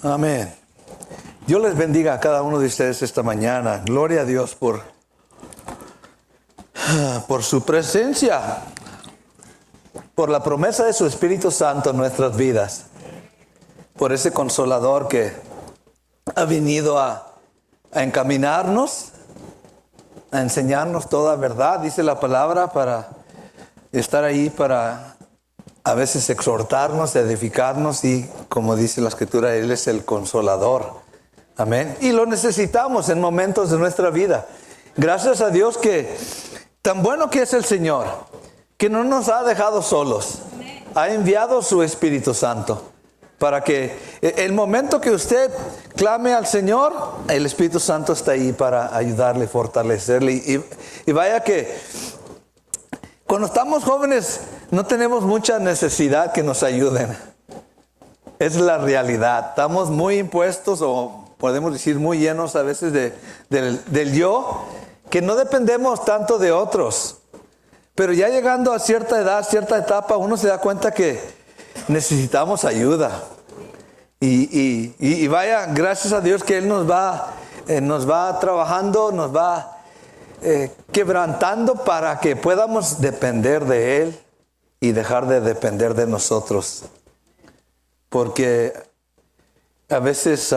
Amén. Dios les bendiga a cada uno de ustedes esta mañana. Gloria a Dios por su presencia, por la promesa de su Espíritu Santo en nuestras vidas, por ese consolador que ha venido a encaminarnos, a enseñarnos toda verdad, dice la palabra, para estar ahí, para a veces exhortarnos, edificarnos, y como dice la Escritura, Él es el consolador. Amén. Y lo necesitamos en momentos de nuestra vida. Gracias a Dios que tan bueno que es el Señor, que no nos ha dejado solos. Ha enviado su Espíritu Santo para que el momento que usted clame al Señor, el Espíritu Santo está ahí para ayudarle, fortalecerle. Y vaya que cuando estamos jóvenes no tenemos mucha necesidad que nos ayuden. Es la realidad. Estamos muy impuestos, o podemos decir muy llenos a veces del yo, que no dependemos tanto de otros. Pero ya llegando a cierta edad, cierta etapa, uno se da cuenta que necesitamos ayuda. Y vaya, gracias a Dios que Él nos va trabajando, nos va quebrantando para que podamos depender de Él y dejar de depender de nosotros. Porque a veces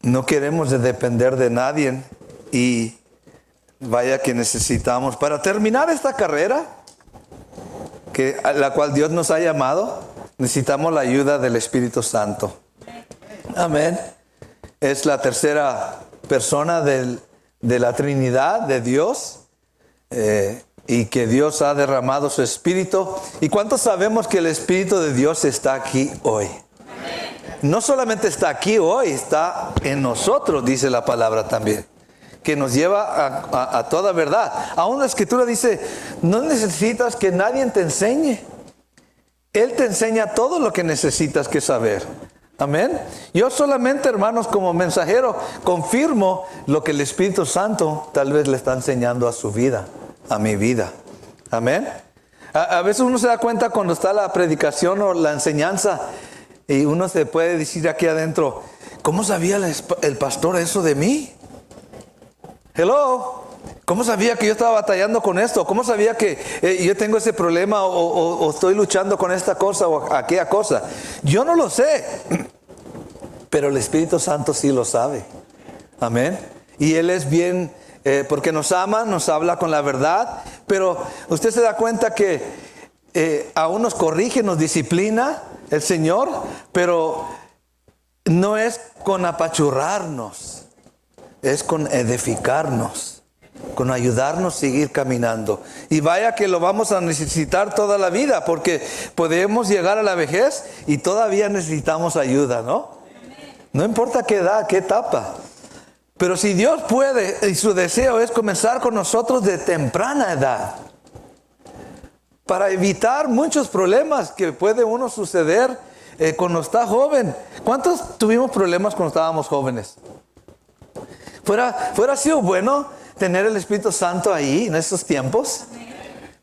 no queremos depender de nadie, y vaya que necesitamos, para terminar esta carrera, a la cual Dios nos ha llamado, necesitamos la ayuda del Espíritu Santo. Amén. Es la tercera persona de la Trinidad de Dios, y que Dios ha derramado su Espíritu. ¿Y cuántos sabemos que el Espíritu de Dios está aquí hoy? No solamente está aquí hoy, está en nosotros, dice la palabra también, que nos lleva a toda verdad. Aún la Escritura dice, no necesitas que nadie te enseñe. Él te enseña todo lo que necesitas que saber. Amén. Yo solamente, hermanos, como mensajero, confirmo lo que el Espíritu Santo tal vez le está enseñando a su vida, a mi vida. Amén. A veces uno se da cuenta cuando está la predicación o la enseñanza, y uno se puede decir aquí adentro, ¿cómo sabía el pastor eso de mí? Hello. ¿Cómo sabía que yo estaba batallando con esto? ¿Cómo sabía que yo tengo ese problema, o estoy luchando con esta cosa o aquella cosa? Yo no lo sé, pero el Espíritu Santo sí lo sabe. Amén. Y Él es bien, porque nos ama, nos habla con la verdad. Pero usted se da cuenta que aún nos corrige, nos disciplina el Señor, pero no es con apachurrarnos, es con edificarnos, con ayudarnos a seguir caminando. Y vaya que lo vamos a necesitar toda la vida, porque podemos llegar a la vejez y todavía necesitamos ayuda, ¿no? No importa qué edad, qué etapa. Pero si Dios puede, y su deseo es comenzar con nosotros de temprana edad, para evitar muchos problemas que puede uno suceder cuando está joven. ¿Cuántos tuvimos problemas cuando estábamos jóvenes? ¿Fuera sido bueno tener el Espíritu Santo ahí en esos tiempos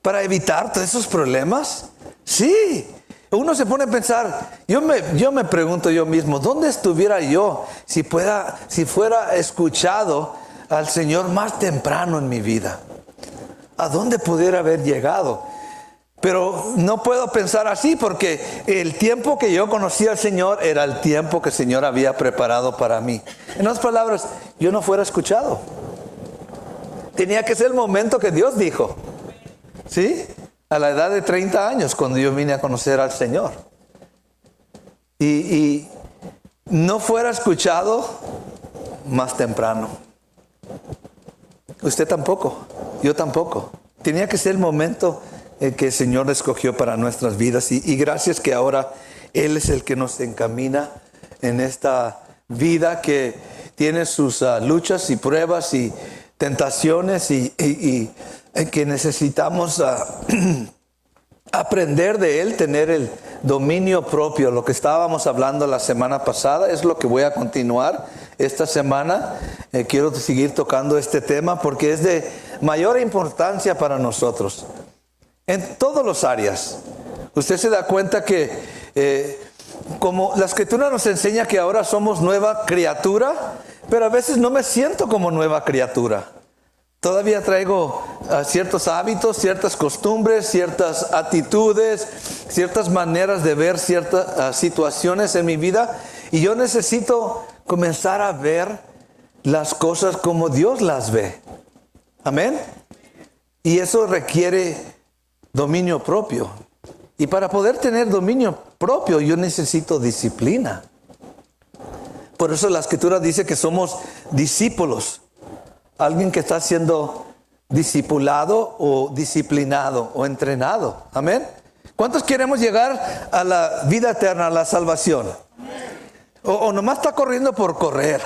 para evitar todos esos problemas? Sí. Uno se pone a pensar, yo me pregunto yo mismo, ¿dónde estuviera yo si fuera escuchado al Señor más temprano en mi vida? ¿A dónde pudiera haber llegado? Pero no puedo pensar así, porque el tiempo que yo conocí al Señor era el tiempo que el Señor había preparado para mí. En otras palabras, yo no fuera escuchado. Tenía que ser el momento que Dios dijo. ¿Sí? A la edad de 30 años, cuando yo vine a conocer al Señor. Y no fuera escuchado más temprano. Usted tampoco, yo tampoco. Tenía que ser el momento que el Señor escogió para nuestras vidas. Y gracias que ahora Él es el que nos encamina en esta vida que tiene sus luchas y pruebas y tentaciones, y que necesitamos aprender de Él, tener el dominio propio. Lo que estábamos hablando la semana pasada es lo que voy a continuar esta semana. Quiero seguir tocando este tema porque es de mayor importancia para nosotros en todas las áreas. Usted se da cuenta que como la escritura nos enseña que ahora somos nueva criatura, pero a veces no me siento como nueva criatura. Todavía traigo ciertos hábitos, ciertas costumbres, ciertas actitudes, ciertas maneras de ver ciertas situaciones en mi vida. Y yo necesito comenzar a ver las cosas como Dios las ve. Amén. Y eso requiere dominio propio. Y para poder tener dominio propio, yo necesito disciplina. Por eso la escritura dice que somos discípulos. Alguien que está siendo discipulado o disciplinado o entrenado. Amén. ¿Cuántos queremos llegar a la vida eterna, a la salvación? O nomás está corriendo por correr,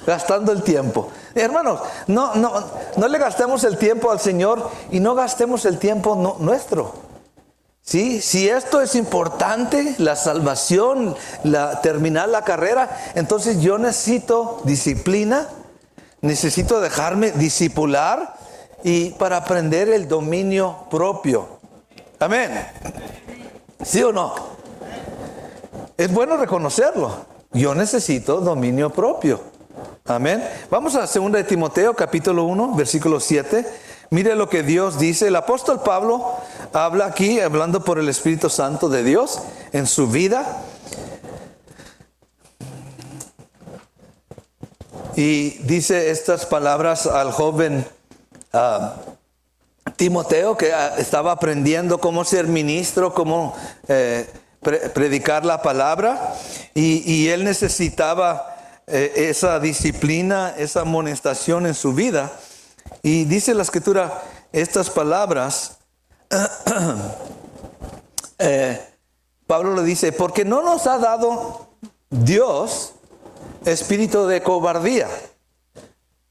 gastando el tiempo. Hermanos, no le gastemos el tiempo al Señor y no gastemos el tiempo nuestro. ¿Sí? Si esto es importante, la salvación, terminar la carrera, entonces yo necesito disciplina. Necesito dejarme discipular y para aprender el dominio propio. Amén. ¿Sí o no? Es bueno reconocerlo. Yo necesito dominio propio. Amén. Vamos a 2 de Timoteo, capítulo 1, versículo 7. Mire lo que Dios dice. El apóstol Pablo habla aquí, hablando por el Espíritu Santo de Dios en su vida. Y dice estas palabras al joven Timoteo, que estaba aprendiendo cómo ser ministro, cómo predicar la palabra. Y él necesitaba esa disciplina, esa amonestación en su vida. Y dice la escritura estas palabras. Pablo le dice, porque no nos ha dado Dios espíritu de cobardía.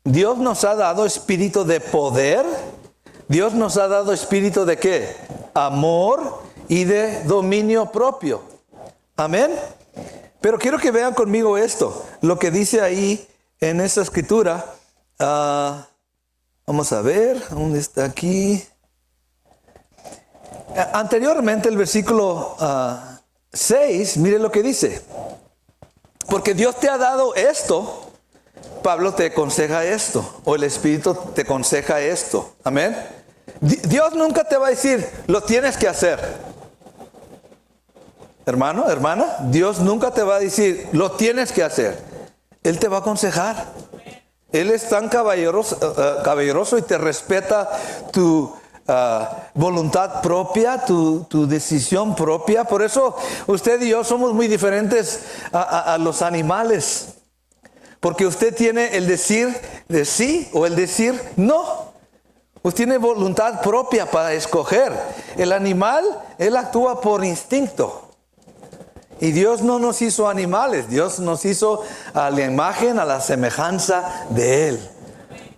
Dios nos ha dado espíritu de poder. Dios nos ha dado espíritu de ¿qué? Amor y de dominio propio. Amén. Pero quiero que vean conmigo esto, lo que dice ahí en esa escritura. Vamos a ver, ¿dónde está aquí? Anteriormente el versículo 6, mire lo que dice. Porque Dios te ha dado esto, Pablo te aconseja esto, o el Espíritu te aconseja esto. Amén. Dios nunca te va a decir, lo tienes que hacer. Hermano, hermana, Dios nunca te va a decir, lo tienes que hacer. Él te va a aconsejar. Él es tan caballeroso y te respeta tu voluntad propia, tu decisión propia. Por eso usted y yo somos muy diferentes a los animales, porque usted tiene el decir de sí o el decir no. Usted tiene voluntad propia para escoger. El animal, él actúa por instinto. Y Dios no nos hizo animales, Dios nos hizo a la imagen, a la semejanza de Él.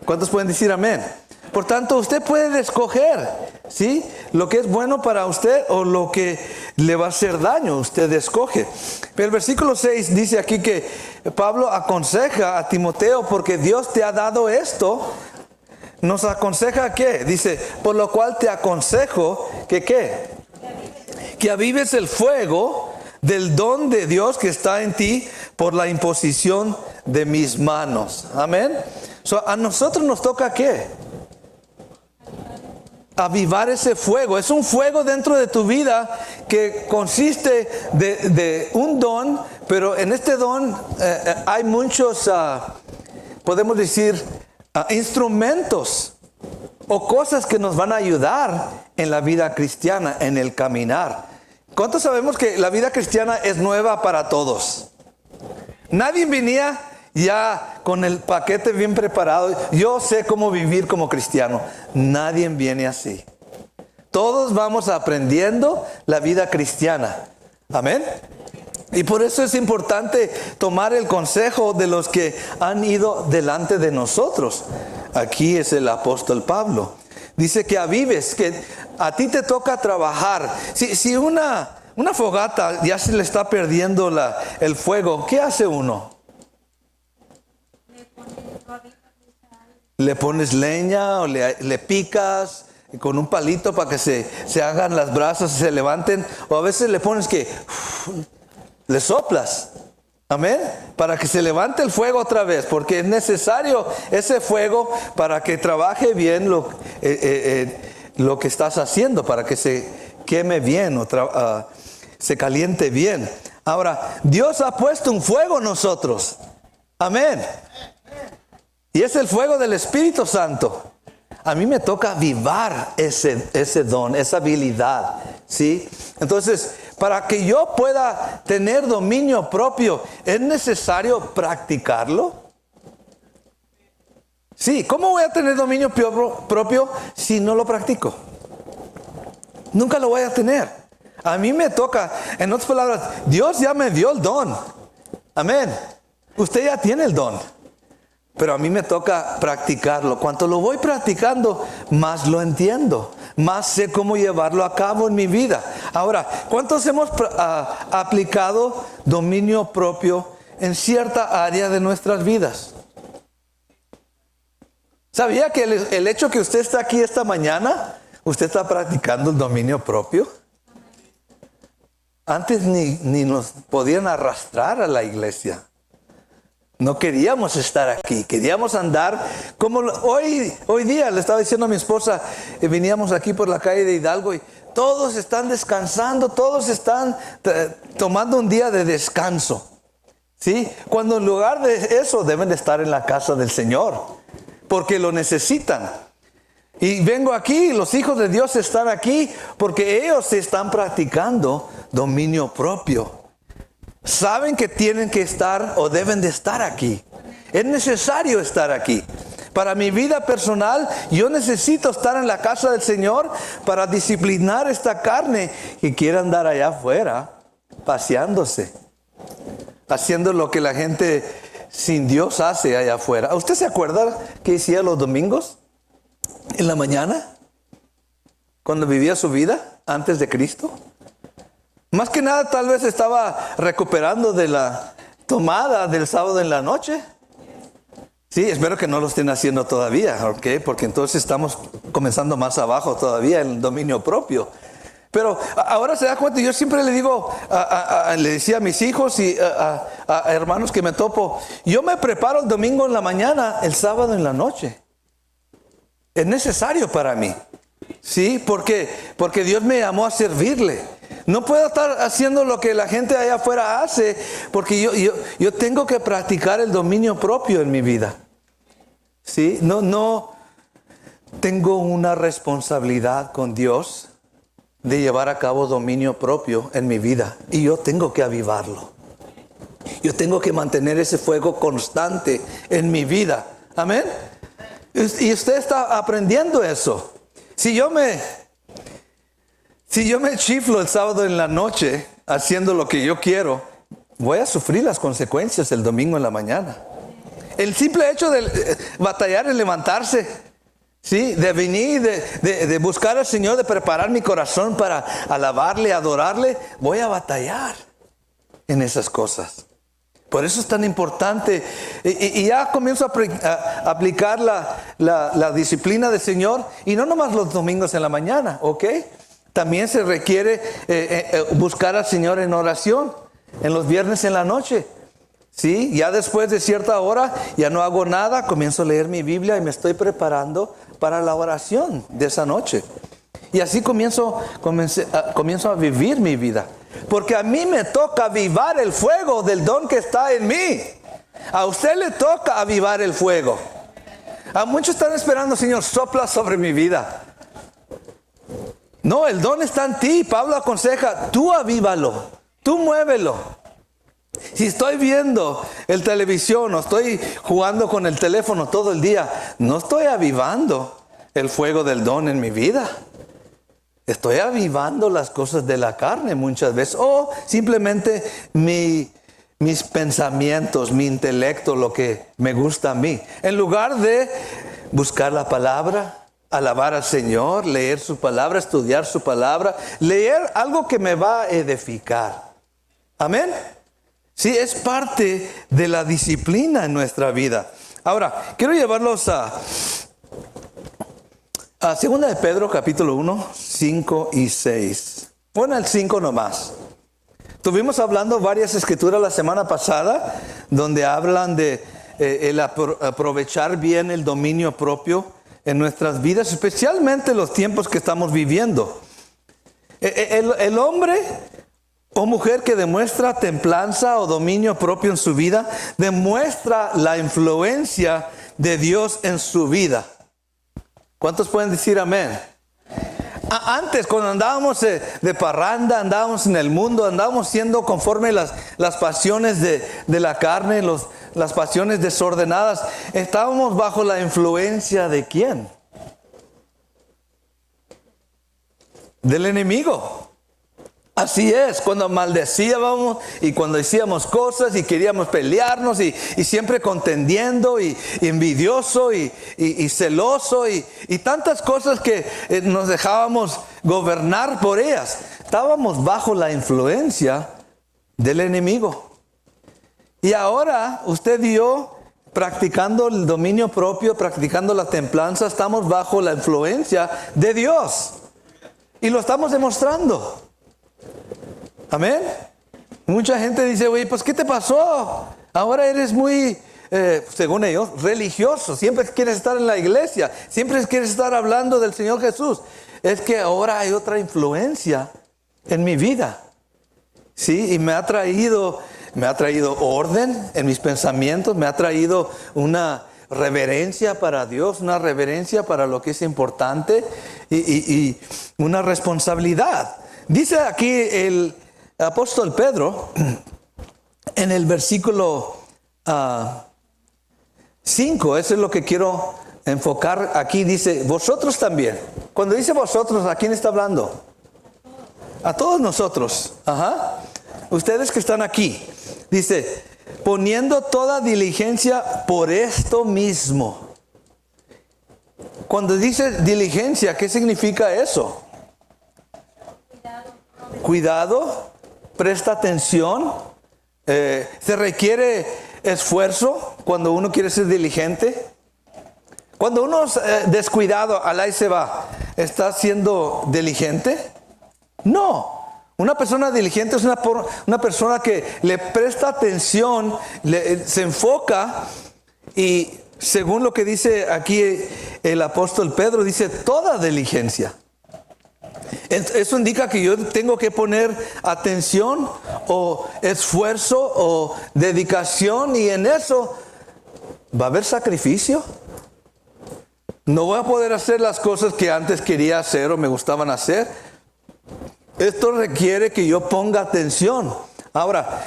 ¿Cuántos pueden decir amén? Por tanto, usted puede escoger, ¿sí? Lo que es bueno para usted o lo que le va a hacer daño, usted escoge. Pero el versículo 6 dice aquí que Pablo aconseja a Timoteo porque Dios te ha dado esto. ¿Nos aconseja qué? Dice, por lo cual te aconsejo que ¿qué? Que avives el fuego del don de Dios que está en ti por la imposición de mis manos. Amén. A nosotros nos toca ¿qué? Avivar ese fuego. Es un fuego dentro de tu vida que consiste de un don, pero en este don hay muchos, podemos decir, instrumentos o cosas que nos van a ayudar en la vida cristiana, en el caminar. ¿Cuántos sabemos que la vida cristiana es nueva para todos? Nadie venía ya con el paquete bien preparado. Yo sé cómo vivir como cristiano. Nadie viene así. Todos vamos aprendiendo la vida cristiana. Amén. Y por eso es importante tomar el consejo de los que han ido delante de nosotros. Aquí es el apóstol Pablo. Dice que avives, que a ti te toca trabajar. Si una fogata ya se le está perdiendo el fuego, ¿qué hace uno? Le pones leña o le picas con un palito para que se hagan las brasas y se levanten. O a veces le pones que Le soplas. Amén. Para que se levante el fuego otra vez. Porque es necesario ese fuego para que trabaje bien lo que estás haciendo. Para que se queme bien o se caliente bien. Ahora, Dios ha puesto un fuego en nosotros. Amén. Y es el fuego del Espíritu Santo. A mí me toca avivar ese don, esa habilidad, ¿sí? Entonces, para que yo pueda tener dominio propio, ¿es necesario practicarlo? Sí, ¿cómo voy a tener dominio propio si no lo practico? Nunca lo voy a tener. A mí me toca, en otras palabras, Dios ya me dio el don. Amén. Usted ya tiene el don. Pero a mí me toca practicarlo. Cuanto lo voy practicando, más lo entiendo. Más sé cómo llevarlo a cabo en mi vida. Ahora, ¿cuántos hemos aplicado dominio propio en cierta área de nuestras vidas? ¿Sabía que el hecho que usted está aquí esta mañana, usted está practicando el dominio propio? Antes ni nos podían arrastrar a la iglesia. No queríamos estar aquí, queríamos andar como hoy día. Le estaba diciendo a mi esposa, veníamos aquí por la calle de Hidalgo y todos están descansando, todos están tomando un día de descanso, ¿sí? Cuando en lugar de eso deben de estar en la casa del Señor, porque lo necesitan. Y vengo aquí, los hijos de Dios están aquí porque ellos están practicando dominio propio. Saben que tienen que estar o deben de estar aquí. Es necesario estar aquí. Para mi vida personal, yo necesito estar en la casa del Señor para disciplinar esta carne que quiere andar allá afuera, paseándose, haciendo lo que la gente sin Dios hace allá afuera. ¿Usted se acuerda qué hacía los domingos en la mañana? Cuando vivía su vida antes de Cristo. Más que nada tal vez estaba recuperando de la tomada del sábado en la noche. Sí, espero que no lo estén haciendo todavía, ¿ok? Porque entonces estamos comenzando más abajo todavía en el dominio propio. Pero ahora se da cuenta, yo siempre le digo, le decía a mis hijos y a hermanos que me topo, yo me preparo el domingo en la mañana, el sábado en la noche. Es necesario para mí. Sí, porque Dios me llamó a servirle. No puedo estar haciendo lo que la gente allá afuera hace, porque yo tengo que practicar el dominio propio en mi vida. Sí, no tengo una responsabilidad con Dios de llevar a cabo dominio propio en mi vida, y yo tengo que avivarlo. Yo tengo que mantener ese fuego constante en mi vida. Amén. Y usted está aprendiendo eso. Si yo me chiflo el sábado en la noche haciendo lo que yo quiero, voy a sufrir las consecuencias el domingo en la mañana. El simple hecho de batallar en levantarse, ¿sí? De venir, de buscar al Señor, de preparar mi corazón para alabarle, adorarle, voy a batallar en esas cosas. Por eso es tan importante. Y ya comienzo a aplicar la disciplina del Señor. Y no nomás los domingos en la mañana, ¿ok? También se requiere buscar al Señor en oración. En los viernes en la noche. ¿Sí? Ya después de cierta hora ya no hago nada. Comienzo a leer mi Biblia y me estoy preparando para la oración de esa noche. Y así comienzo a vivir mi vida. Porque a mí me toca avivar el fuego del don que está en mí. A usted le toca avivar el fuego. A muchos están esperando, Señor, sopla sobre mi vida. No, el don está en ti. Pablo aconseja, tú avívalo, tú muévelo. Si estoy viendo el televisión o estoy jugando con el teléfono todo el día, no estoy avivando el fuego del don en mi vida. Estoy avivando las cosas de la carne muchas veces. O simplemente mis pensamientos, mi intelecto, lo que me gusta a mí. En lugar de buscar la palabra, alabar al Señor, leer su palabra, estudiar su palabra, leer algo que me va a edificar. Amén. Sí, es parte de la disciplina en nuestra vida. Ahora, quiero llevarlos a 2 de Pedro, capítulo 1, 5 y 6. Pon el 5 nomás. Tuvimos hablando varias escrituras la semana pasada donde hablan de el aprovechar bien el dominio propio en nuestras vidas, especialmente los tiempos que estamos viviendo. El hombre o mujer que demuestra templanza o dominio propio en su vida, demuestra la influencia de Dios en su vida. ¿Cuántos pueden decir amén? Antes, cuando andábamos de parranda, andábamos en el mundo, andábamos siendo conforme las pasiones de la carne, las pasiones desordenadas, estábamos bajo la influencia ¿de quién? Del enemigo. Así es, cuando maldecíamos y cuando decíamos cosas y queríamos pelearnos y siempre contendiendo y envidioso y celoso y tantas cosas que nos dejábamos gobernar por ellas. Estábamos bajo la influencia del enemigo. Y ahora usted y yo, practicando el dominio propio, practicando la templanza, estamos bajo la influencia de Dios. Y lo estamos demostrando. Amén. Mucha gente dice, oye, pues ¿qué te pasó? Ahora eres muy, según ellos, religioso. Siempre quieres estar en la iglesia. Siempre quieres estar hablando del Señor Jesús. Es que ahora hay otra influencia en mi vida. Sí, y me ha traído orden en mis pensamientos. Me ha traído una reverencia para Dios, una reverencia para lo que es importante y una responsabilidad. Dice aquí el apóstol Pedro en el versículo 5, eso es lo que quiero enfocar aquí, dice, vosotros también. Cuando dice vosotros, ¿a quién está hablando? A todos nosotros. Ajá. Ustedes que están aquí. Dice, poniendo toda diligencia por esto mismo. Cuando dice diligencia, ¿qué significa eso? Cuidado, presta atención, se requiere esfuerzo cuando uno quiere ser diligente. Cuando uno es descuidado, ahí se va, ¿está siendo diligente? No. Una persona diligente es una persona que le presta atención, se enfoca y según lo que dice aquí el apóstol Pedro, dice toda diligencia. Eso indica que yo tengo que poner atención o esfuerzo o dedicación y en eso va a haber sacrificio. No voy a poder hacer las cosas que antes quería hacer o me gustaban hacer. Esto requiere que yo ponga atención. Ahora,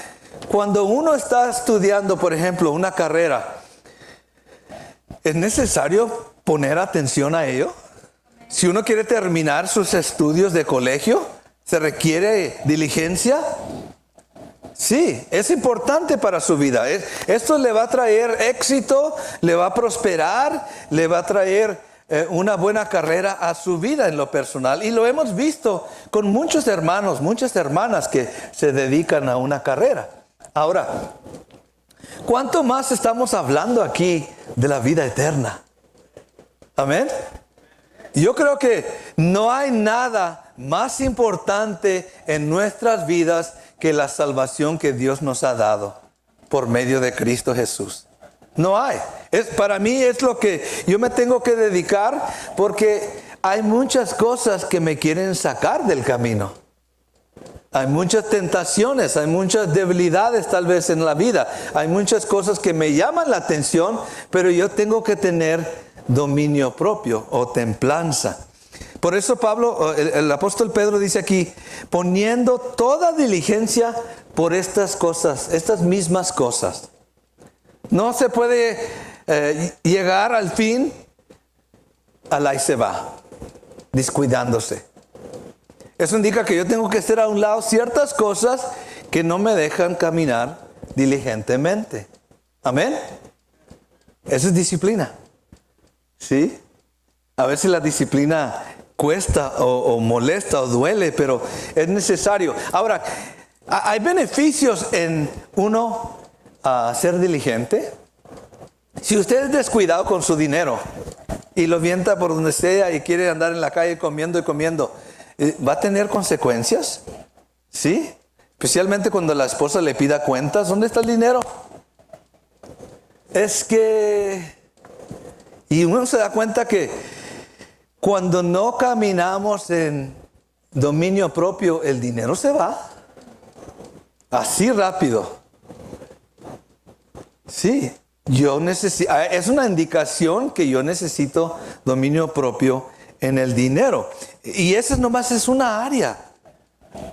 cuando uno está estudiando, por ejemplo, una carrera, ¿es necesario poner atención a ello? Si uno quiere terminar sus estudios de colegio, ¿se requiere diligencia? Sí, es importante para su vida. Esto le va a traer éxito, le va a prosperar, le va a traer una buena carrera a su vida en lo personal. Y lo hemos visto con muchos hermanos, muchas hermanas que se dedican a una carrera. Ahora, ¿cuánto más estamos hablando aquí de la vida eterna? Amén. Yo creo que no hay nada más importante en nuestras vidas que la salvación que Dios nos ha dado por medio de Cristo Jesús. No hay. Para mí es lo que yo me tengo que dedicar porque hay muchas cosas que me quieren sacar del camino. Hay muchas tentaciones, hay muchas debilidades tal vez en la vida. Hay muchas cosas que me llaman la atención, pero yo tengo que tener dominio propio o templanza. Por eso Pablo, el apóstol Pedro dice aquí, poniendo toda diligencia por estas cosas, estas mismas cosas. No se puede llegar al fin, ahí se va, descuidándose. Eso indica que yo tengo que hacer a un lado ciertas cosas que no me dejan caminar diligentemente. Amén. Eso es disciplina. ¿Sí? A veces la disciplina cuesta o molesta o duele, pero es necesario. Ahora, hay beneficios en uno ser diligente. Si usted es descuidado con su dinero y lo vienta por donde sea y quiere andar en la calle comiendo y comiendo, ¿va a tener consecuencias? ¿Sí? Especialmente cuando la esposa le pida cuentas. ¿Dónde está el dinero? Es que... Y uno se da cuenta que cuando no caminamos en dominio propio, el dinero se va. Así rápido. Sí, yo necesito, es una indicación que yo necesito dominio propio en el dinero. Y esa nomás es una área.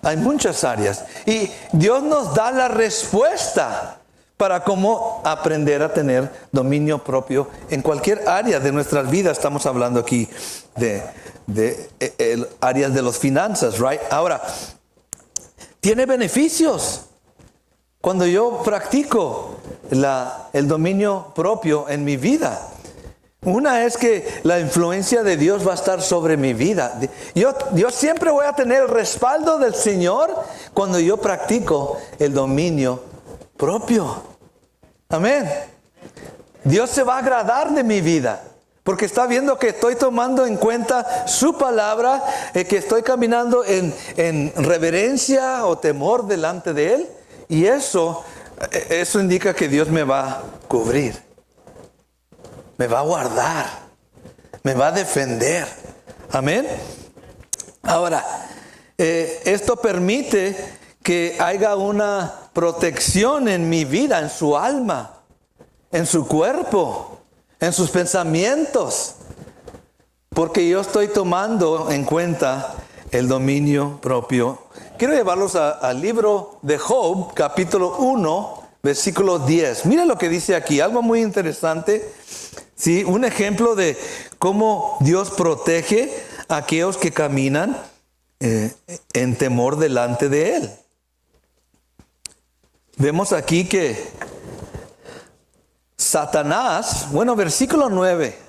Hay muchas áreas. Y Dios nos da la respuesta para cómo aprender a tener dominio propio en cualquier área de nuestras vidas. Estamos hablando aquí de áreas de las finanzas, right? Ahora, tiene beneficios cuando yo practico el dominio propio en mi vida. Una es que la influencia de Dios va a estar sobre mi vida. Yo siempre voy a tener el respaldo del Señor cuando yo practico el dominio propio. Amén. Dios se va a agradar de mi vida porque está viendo que estoy tomando en cuenta su palabra, que estoy caminando en reverencia o temor delante de Él. Y eso indica que Dios me va a cubrir. Me va a guardar, me va a defender. Amén. Ahora, esto permite que haya una protección en mi vida, en su alma, en su cuerpo, en sus pensamientos, porque yo estoy tomando en cuenta el dominio propio. Quiero llevarlos al libro de Job, capítulo 1, versículo 10. Mira lo que dice aquí, algo muy interesante. Sí, un ejemplo de cómo Dios protege a aquellos que caminan en temor delante de Él. Vemos aquí que Satanás, bueno, versículo 9.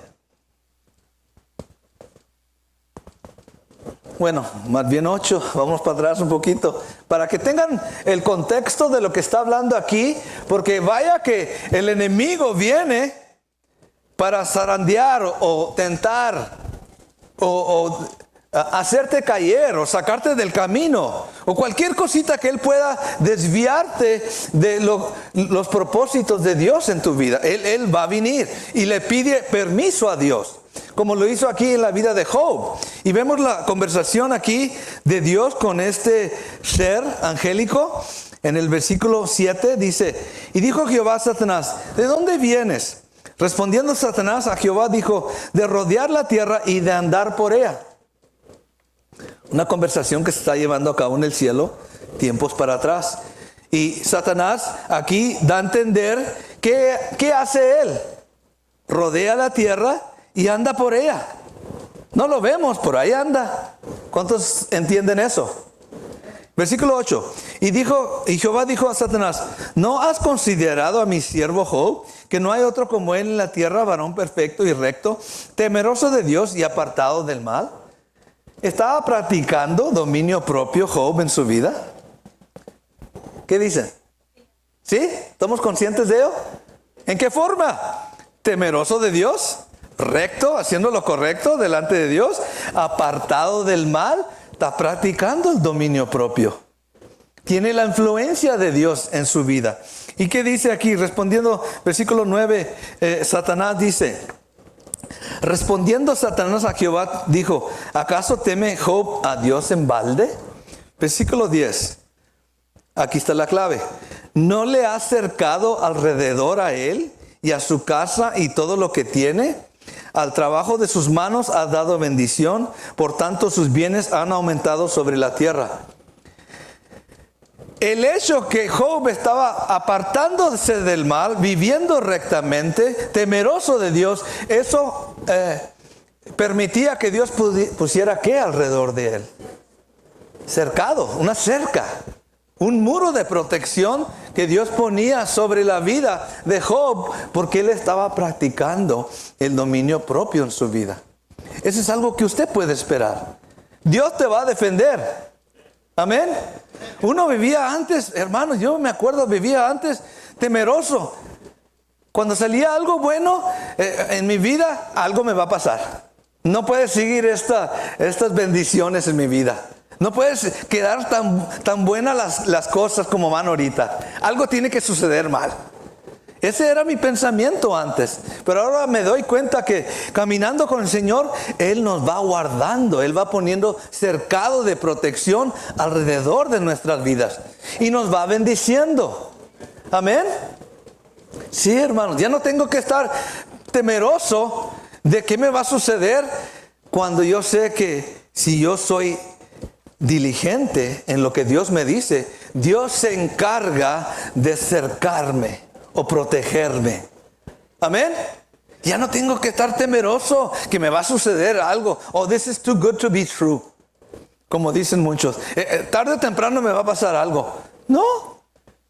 Bueno, más bien 8, vamos para atrás un poquito, para que tengan el contexto de lo que está hablando aquí, porque vaya que el enemigo viene para zarandear o tentar o hacerte caer o sacarte del camino o cualquier cosita que él pueda desviarte de los propósitos de Dios en tu vida. Él va a venir y le pide permiso a Dios, como lo hizo aquí en la vida de Job. Y vemos la conversación aquí de Dios con este ser angélico. En el versículo 7 dice: y dijo Jehová a Satanás, ¿de dónde vienes? Respondiendo Satanás a Jehová dijo: de rodear la tierra y de andar por ella. Una conversación que se está llevando a cabo en el cielo, tiempos para atrás. Y Satanás aquí da a entender ¿qué hace él? Rodea la tierra y anda por ella. No lo vemos, por ahí anda. ¿Cuántos entienden eso? Versículo 8. Y Jehová dijo a Satanás: ¿no has considerado a mi siervo Job, que no hay otro como él en la tierra, varón perfecto y recto, temeroso de Dios y apartado del mal? ¿Estaba practicando dominio propio Job en su vida? ¿Qué dicen? ¿Sí? ¿Estamos conscientes de ello? ¿En qué forma? Temeroso de Dios, recto, haciendo lo correcto delante de Dios, apartado del mal. Está practicando el dominio propio. Tiene la influencia de Dios en su vida. ¿Y qué dice aquí? Respondiendo, versículo 9, Satanás dice: respondiendo Satanás a Jehová, dijo: ¿acaso teme Job a Dios en balde? Versículo 10. Aquí está la clave. ¿No le ha acercado alrededor a él y a su casa y todo lo que tiene? Al trabajo de sus manos ha dado bendición, por tanto sus bienes han aumentado sobre la tierra. El hecho que Job estaba apartándose del mal, viviendo rectamente, temeroso de Dios, eso permitía que Dios pusiera ¿qué alrededor de él? Cercado, una cerca, un muro de protección que Dios ponía sobre la vida de Job, porque él estaba practicando el dominio propio en su vida. Eso es algo que usted puede esperar. Dios te va a defender. Amén. Uno vivía antes, hermanos, yo me acuerdo, vivía antes temeroso. Cuando salía algo bueno en mi vida, algo me va a pasar. No puede seguir estas bendiciones en mi vida. No puedes quedar tan buenas las cosas como van ahorita. Algo tiene que suceder mal. Ese era mi pensamiento antes. Pero ahora me doy cuenta que caminando con el Señor, Él nos va guardando. Él va poniendo cercado de protección alrededor de nuestras vidas. Y nos va bendiciendo. Amén. Sí, hermanos. Ya no tengo que estar temeroso de qué me va a suceder cuando yo sé que si yo soy diligente en lo que Dios me dice, Dios se encarga de cercarme o protegerme. Amén. Ya no tengo que estar temeroso que me va a suceder algo. Oh, this is too good to be true. Como dicen muchos. Tarde o temprano me va a pasar algo. No.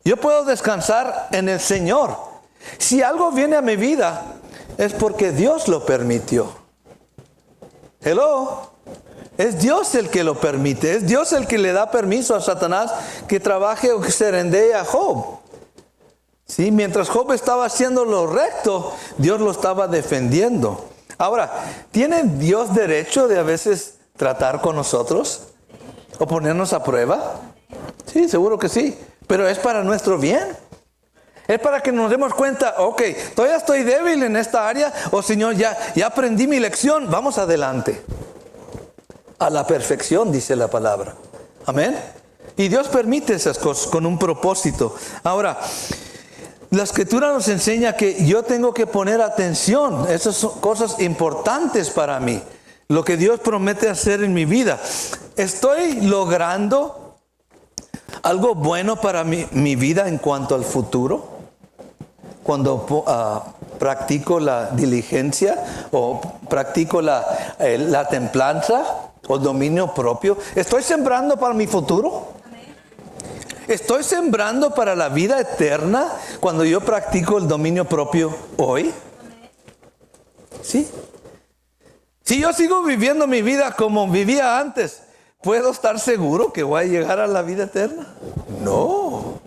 Yo puedo descansar en el Señor. Si algo viene a mi vida, es porque Dios lo permitió. Hello. Es Dios el que lo permite. Es Dios el que le da permiso a Satanás que trabaje o que se rendee a Job. Sí, mientras Job estaba haciendo lo recto, Dios lo estaba defendiendo. Ahora, ¿tiene Dios derecho de a veces tratar con nosotros o ponernos a prueba? Sí, seguro que sí. Pero es para nuestro bien. Es para que nos demos cuenta, ok, todavía estoy débil en esta área. Oh Señor, ya aprendí mi lección. Vamos adelante. A la perfección, dice la palabra. Amén. Y Dios permite esas cosas con un propósito. Ahora, la Escritura nos enseña que yo tengo que poner atención. Esas son cosas importantes para mí. Lo que Dios promete hacer en mi vida. ¿Estoy logrando algo bueno para mi vida en cuanto al futuro? Cuando practico la diligencia o practico la templanza o dominio propio. ¿Estoy sembrando para mi futuro? ¿Estoy sembrando para la vida eterna cuando yo practico el dominio propio hoy? ¿Sí? Si yo sigo viviendo mi vida como vivía antes, ¿puedo estar seguro que voy a llegar a la vida eterna? No.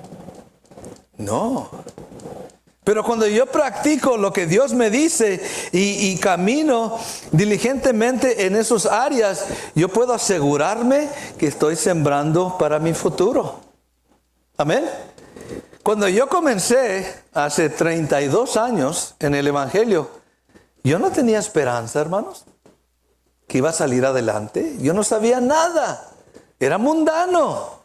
Pero cuando yo practico lo que Dios me dice y camino diligentemente en esas áreas, yo puedo asegurarme que estoy sembrando para mi futuro. Amén. Cuando yo comencé hace 32 años en el Evangelio, yo no tenía esperanza, hermanos, que iba a salir adelante. Yo no sabía nada. Era mundano.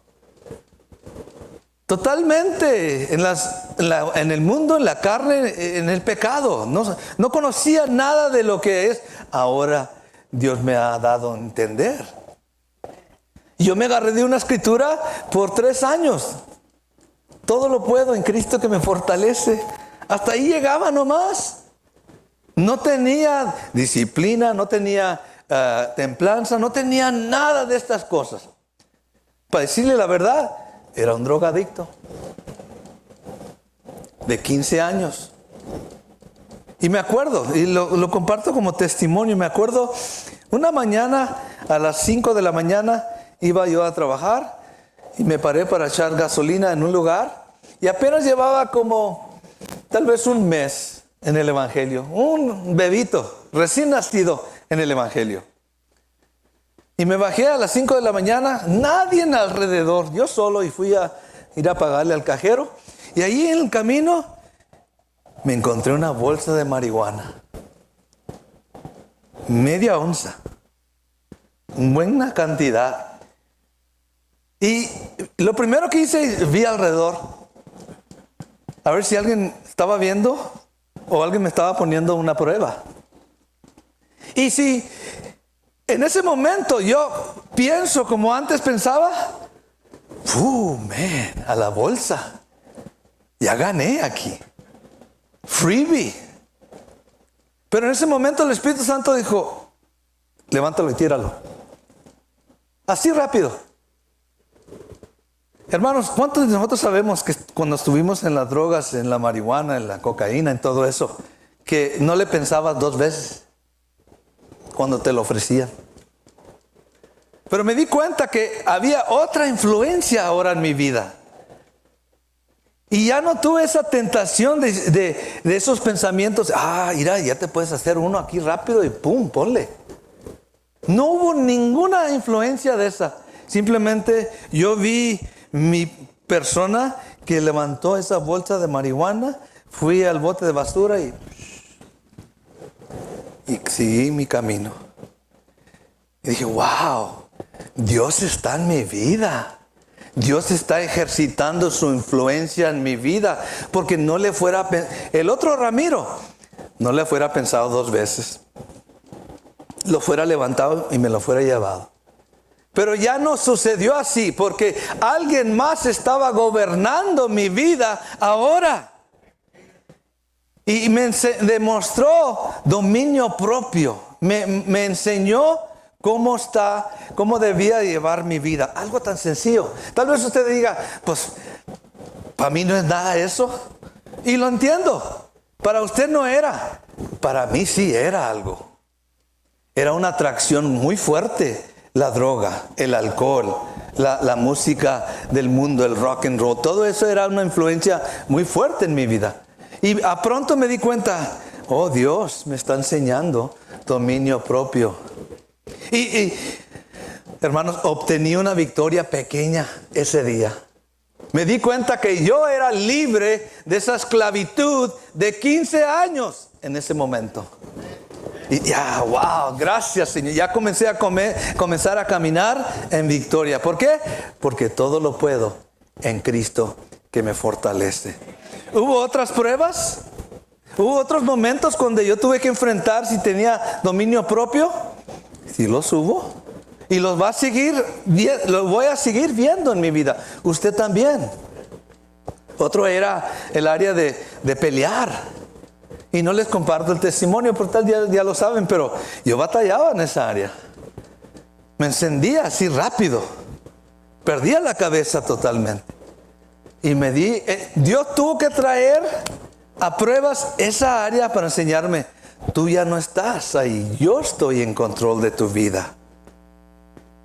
Totalmente en el mundo, en la carne, en el pecado. No conocía nada de lo que es. Ahora Dios me ha dado a entender. Yo me agarré de una escritura por 3 años. Todo lo puedo en Cristo que me fortalece. Hasta ahí llegaba nomás. No tenía disciplina, no tenía templanza, no tenía nada de estas cosas. Para decirle la verdad, era un drogadicto de 15 años. Y me acuerdo, y lo comparto como testimonio, me acuerdo una mañana a las 5 de la mañana iba yo a trabajar y me paré para echar gasolina en un lugar y apenas llevaba como tal vez un mes en el Evangelio, un bebito recién nacido en el Evangelio. Y me bajé a las 5 de la mañana, nadie alrededor, yo solo, y fui a ir a pagarle al cajero. Y ahí en el camino me encontré una bolsa de marihuana. Media onza. Buena cantidad. Y lo primero que hice, vi alrededor. A ver si alguien estaba viendo o alguien me estaba poniendo una prueba. Y si en ese momento yo pienso como antes pensaba, a la bolsa. Ya gané aquí. Freebie. Pero en ese momento el Espíritu Santo dijo, levántalo y tíralo. Así rápido. Hermanos, ¿cuántos de nosotros sabemos que cuando estuvimos en las drogas, en la marihuana, en la cocaína, en todo eso, que no le pensabas 2 veces cuando te lo ofrecían? Pero me di cuenta que había otra influencia ahora en mi vida. Y ya no tuve esa tentación de esos pensamientos. Mira, ya te puedes hacer uno aquí rápido y pum, ponle. No hubo ninguna influencia de esa. Simplemente yo vi mi persona que levantó esa bolsa de marihuana, fui al bote de basura y seguí mi camino. Y dije, wow, Dios está en mi vida. Dios está ejercitando su influencia en mi vida. Porque no le fuera, el otro Ramiro, no le fuera pensado 2 veces. Lo fuera levantado y me lo fuera llevado. Pero ya no sucedió así, porque alguien más estaba gobernando mi vida ahora. Y me demostró dominio propio. Me enseñó cómo debía llevar mi vida. Algo tan sencillo. Tal vez usted diga, pues, para mí no es nada eso. Y lo entiendo. Para usted no era. Para mí sí era algo. Era una atracción muy fuerte. La droga, el alcohol, la música del mundo, el rock and roll. Todo eso era una influencia muy fuerte en mi vida. Y a pronto me di cuenta, oh Dios, me está enseñando dominio propio. Y hermanos, obtení una victoria pequeña ese día. Me di cuenta que yo era libre de esa esclavitud de 15 años en ese momento. Y ya, wow, gracias Señor. Ya comencé a comenzar a caminar en victoria. ¿Por qué? Porque todo lo puedo en Cristo que me fortalece. ¿Hubo otras pruebas? ¿Hubo otros momentos donde yo tuve que enfrentar si tenía dominio propio? Sí los hubo. Y los voy a seguir viendo en mi vida. Usted también. Otro era el área de pelear. Y no les comparto el testimonio, por tal ya lo saben, pero yo batallaba en esa área. Me encendía así rápido. Perdía la cabeza totalmente. Y Dios tuvo que traer a pruebas esa área para enseñarme, tú ya no estás ahí, yo estoy en control de tu vida.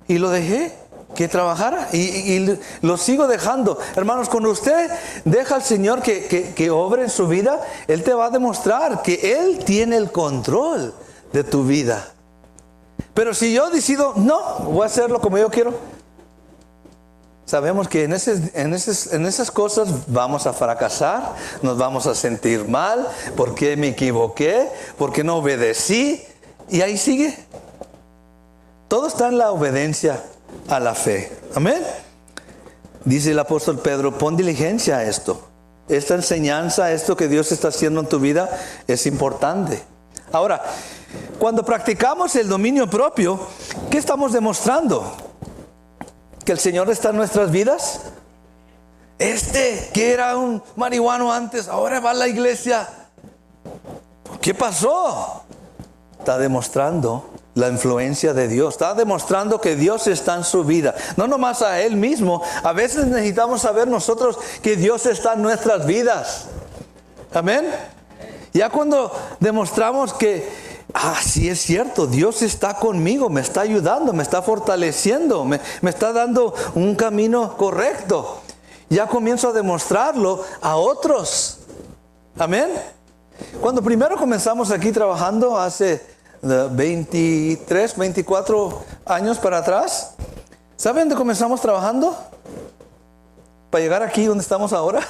Y lo dejé que trabajara y lo sigo dejando. Hermanos, cuando usted deja al Señor que obre en su vida, Él te va a demostrar que Él tiene el control de tu vida. Pero si yo decido, no, voy a hacerlo como yo quiero, sabemos que en esas cosas vamos a fracasar, nos vamos a sentir mal, ¿por qué me equivoqué? ¿Por qué no obedecí? Y ahí sigue. Todo está en la obediencia a la fe. Amén. Dice el apóstol Pedro, pon diligencia a esto. Esta enseñanza, esto que Dios está haciendo en tu vida es importante. Ahora, cuando practicamos el dominio propio, ¿qué estamos demostrando? ¿Que el Señor está en nuestras vidas? Que era un marihuano antes, ahora va a la iglesia. ¿Qué pasó? Está demostrando la influencia de Dios. Está demostrando que Dios está en su vida. No nomás a Él mismo. A veces necesitamos saber nosotros que Dios está en nuestras vidas. Amén. Ya cuando demostramos que sí es cierto, Dios está conmigo, me está ayudando, me está fortaleciendo, me está dando un camino correcto. Ya comienzo a demostrarlo a otros. Amén. Cuando primero comenzamos aquí trabajando hace 23, 24 años para atrás, ¿saben dónde comenzamos trabajando? Para llegar aquí donde estamos ahora,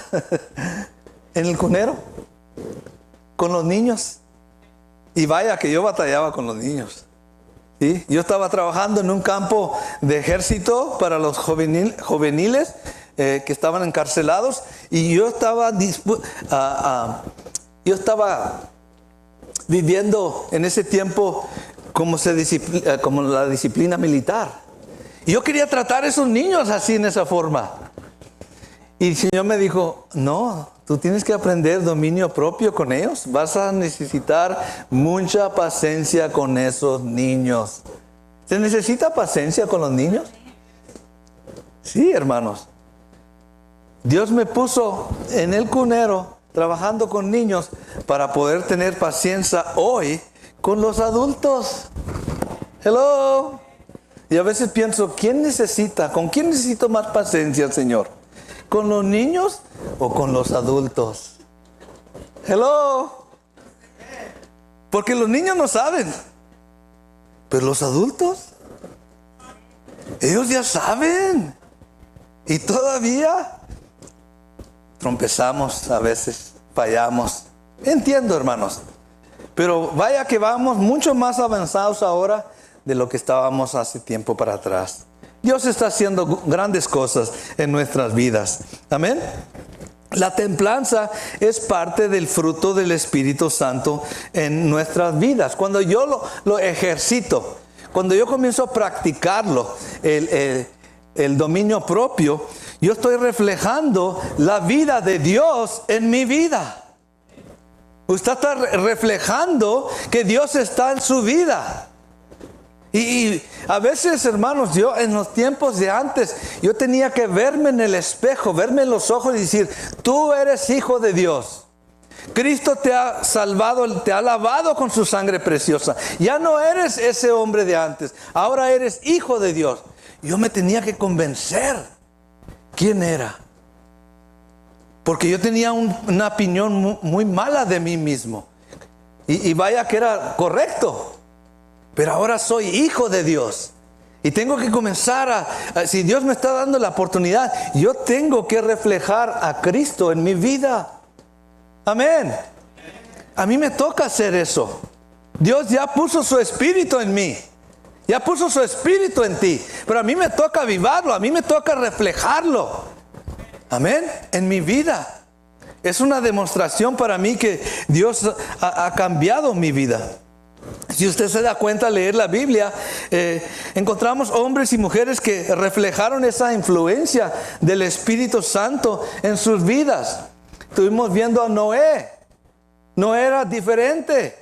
en el cunero, con los niños. Y vaya que yo batallaba con los niños. ¿Sí? Yo estaba trabajando en un campo de ejército para los juveniles que estaban encarcelados, y yo estaba viviendo en ese tiempo como la disciplina militar. Y yo quería tratar a esos niños así, en esa forma. Y el Señor me dijo, no, tú tienes que aprender dominio propio con ellos. Vas a necesitar mucha paciencia con esos niños. ¿Se necesita paciencia con los niños? Sí, hermanos. Dios me puso en el cunero trabajando con niños para poder tener paciencia hoy con los adultos. Hello. Y a veces pienso, ¿con quién necesito más paciencia, Señor? ¿Con los niños o con los adultos? Hello. Porque los niños no saben, pero los adultos Ellos ya saben. Y todavía trompezamos a veces, fallamos. Entiendo, hermanos. Pero vaya que vamos mucho más avanzados ahora de lo que estábamos hace tiempo para atrás. Dios está haciendo grandes cosas en nuestras vidas. Amén. La templanza es parte del fruto del Espíritu Santo en nuestras vidas. Cuando yo lo ejercito, cuando yo comienzo a practicarlo, el dominio propio, yo estoy reflejando la vida de Dios en mi vida. Usted está reflejando que Dios está en su vida. Y a veces, hermanos, yo en los tiempos de antes, yo tenía que verme en el espejo, verme en los ojos y decir, tú eres hijo de Dios. Cristo te ha salvado, te ha lavado con su sangre preciosa. Ya no eres ese hombre de antes, ahora eres hijo de Dios. Yo me tenía que convencer quién era. Porque yo tenía una opinión muy mala de mí mismo. Y vaya que era correcto. Pero ahora soy hijo de Dios. Y tengo que comenzar si Dios me está dando la oportunidad, yo tengo que reflejar a Cristo en mi vida. Amén. A mí me toca hacer eso. Dios ya puso su espíritu en mí. Ya puso su espíritu en ti. Pero a mí me toca avivarlo. A mí me toca reflejarlo. Amén. En mi vida. Es una demostración para mí que Dios ha cambiado mi vida. Si usted se da cuenta al leer la Biblia, encontramos hombres y mujeres que reflejaron esa influencia del Espíritu Santo en sus vidas. Estuvimos viendo a Noé. Noé era diferente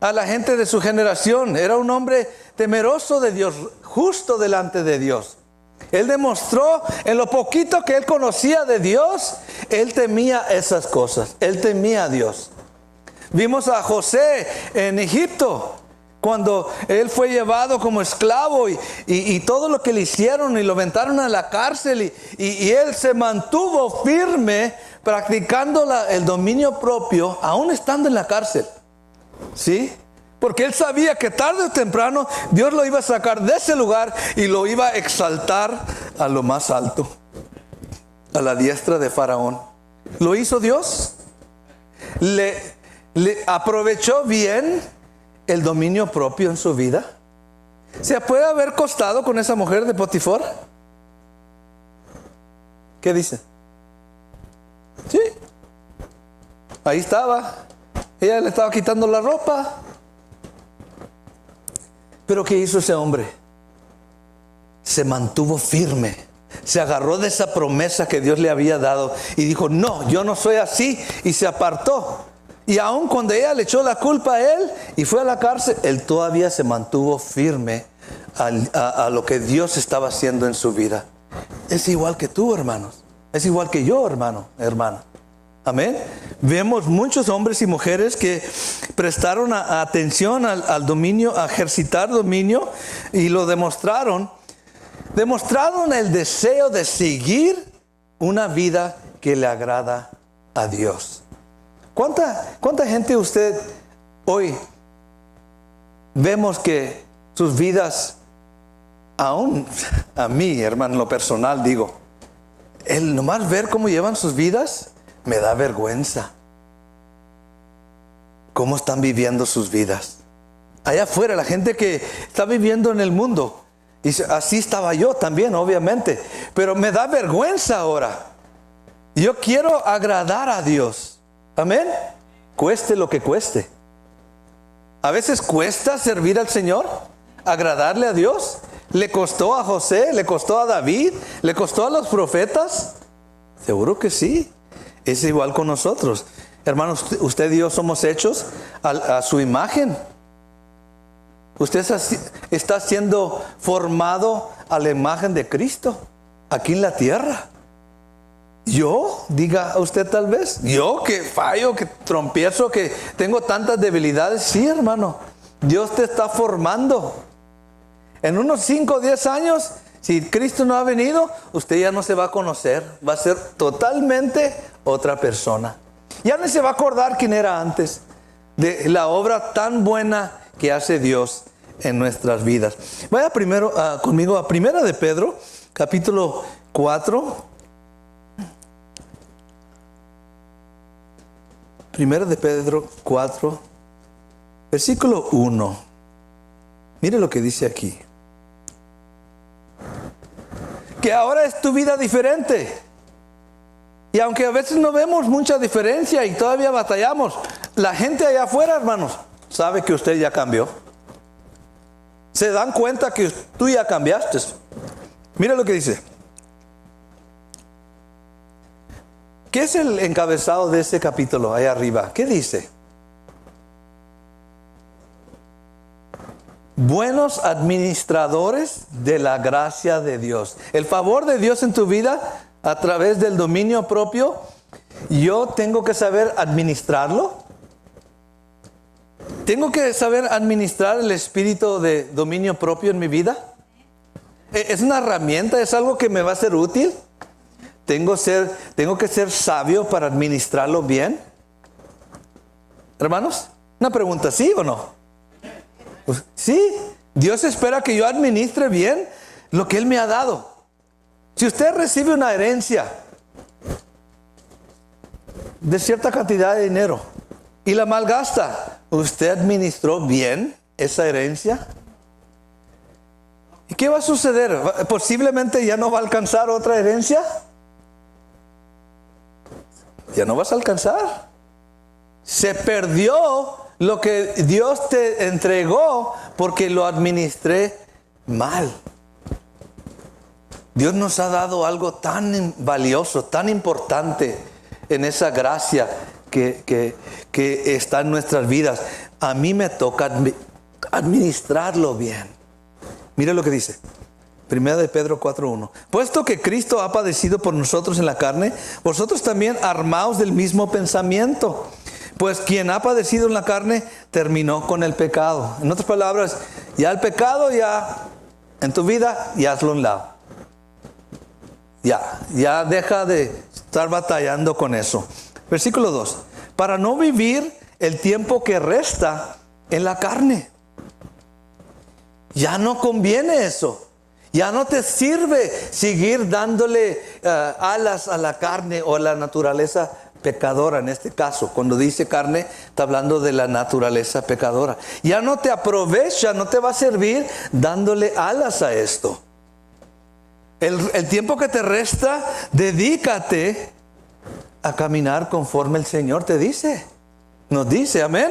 a la gente de su generación. Era un hombre temeroso de Dios, justo delante de Dios. Él demostró en lo poquito que él conocía de Dios, él temía esas cosas. Él temía a Dios. Vimos a José en Egipto, cuando él fue llevado como esclavo y todo lo que le hicieron y lo aventaron a la cárcel y él se mantuvo firme practicando el dominio propio, aún estando en la cárcel. ¿Sí? Porque él sabía que tarde o temprano Dios lo iba a sacar de ese lugar y lo iba a exaltar a lo más alto, a la diestra de Faraón. ¿Lo hizo Dios? ¿Le aprovechó bien el dominio propio en su vida? ¿Se puede haber costado con esa mujer de Potifar? ¿Qué dice? Sí. Ahí estaba. Ella le estaba quitando la ropa. Pero ¿qué hizo ese hombre? Se mantuvo firme. Se agarró de esa promesa que Dios le había dado y dijo, no, yo no soy así. Y se apartó. Y aun cuando ella le echó la culpa a él y fue a la cárcel, él todavía se mantuvo firme a lo que Dios estaba haciendo en su vida. Es igual que tú, hermanos. Es igual que yo, hermana. Amén. Vemos muchos hombres y mujeres que prestaron atención al dominio, a ejercitar dominio, y lo demostraron. Demostraron el deseo de seguir una vida que le agrada a Dios. ¿Cuánta gente usted hoy vemos que sus vidas, aún a mí, hermano, en lo personal digo, el nomás ver cómo llevan sus vidas, me da vergüenza. ¿Cómo están viviendo sus vidas? Allá afuera, la gente que está viviendo en el mundo. Y así estaba yo también, obviamente. Pero me da vergüenza ahora. Yo quiero agradar a Dios. Amén. Cueste lo que cueste. A veces cuesta servir al Señor, agradarle a Dios. ¿Le costó a José? ¿Le costó a David? ¿Le costó a los profetas? Seguro que sí. Es igual con nosotros. Hermanos, usted y yo somos hechos a su imagen. Usted está siendo formado a la imagen de Cristo aquí en la tierra. Yo, diga usted tal vez, yo que fallo, que trompiezo, que tengo tantas debilidades. Sí, hermano, Dios te está formando. En unos 5 o 10 años, si Cristo no ha venido, usted ya no se va a conocer. Va a ser totalmente otra persona. Ya no se va a acordar quién era antes de la obra tan buena que hace Dios en nuestras vidas. Vaya primero conmigo a Primera de Pedro, capítulo 4. Primera de Pedro 4, versículo 1. Mire lo que dice aquí. Que ahora es tu vida diferente. Y aunque a veces no vemos mucha diferencia y todavía batallamos, la gente allá afuera, hermanos, sabe que usted ya cambió. Se dan cuenta que tú ya cambiaste. Mira lo que dice. ¿Qué es el encabezado de ese capítulo ahí arriba? ¿Qué dice? Buenos administradores de la gracia de Dios. El favor de Dios en tu vida a través del dominio propio, yo tengo que saber administrarlo. Tengo que saber administrar el espíritu de dominio propio en mi vida. Es una herramienta, es algo que me va a ser útil. Tengo que ser sabio para administrarlo bien. Hermanos, una pregunta, ¿sí o no? Pues, sí, Dios espera que yo administre bien lo que Él me ha dado. Si usted recibe una herencia de cierta cantidad de dinero y la malgasta, ¿usted administró bien esa herencia? ¿Y qué va a suceder? Posiblemente ya no va a alcanzar otra herencia. Ya no vas a alcanzar. Se perdió lo que Dios te entregó porque lo administré mal. Dios nos ha dado algo tan valioso, tan importante en esa gracia que está en nuestras vidas. A mí me toca administrarlo bien. Mira lo que dice. Primera de Pedro 4:1. Puesto que Cristo ha padecido por nosotros en la carne, vosotros también armaos del mismo pensamiento. Pues quien ha padecido en la carne terminó con el pecado. En otras palabras, ya el pecado ya en tu vida, ya hazlo a un lado. Ya deja de estar batallando con eso. Versículo 2. Para no vivir el tiempo que resta en la carne. Ya no conviene eso. Ya no te sirve seguir dándole alas a la carne o a la naturaleza pecadora. En este caso, cuando dice carne, está hablando de la naturaleza pecadora. Ya no te aprovecha, no te va a servir dándole alas a esto. El tiempo que te resta, dedícate a caminar conforme el Señor te dice. Nos dice, amén.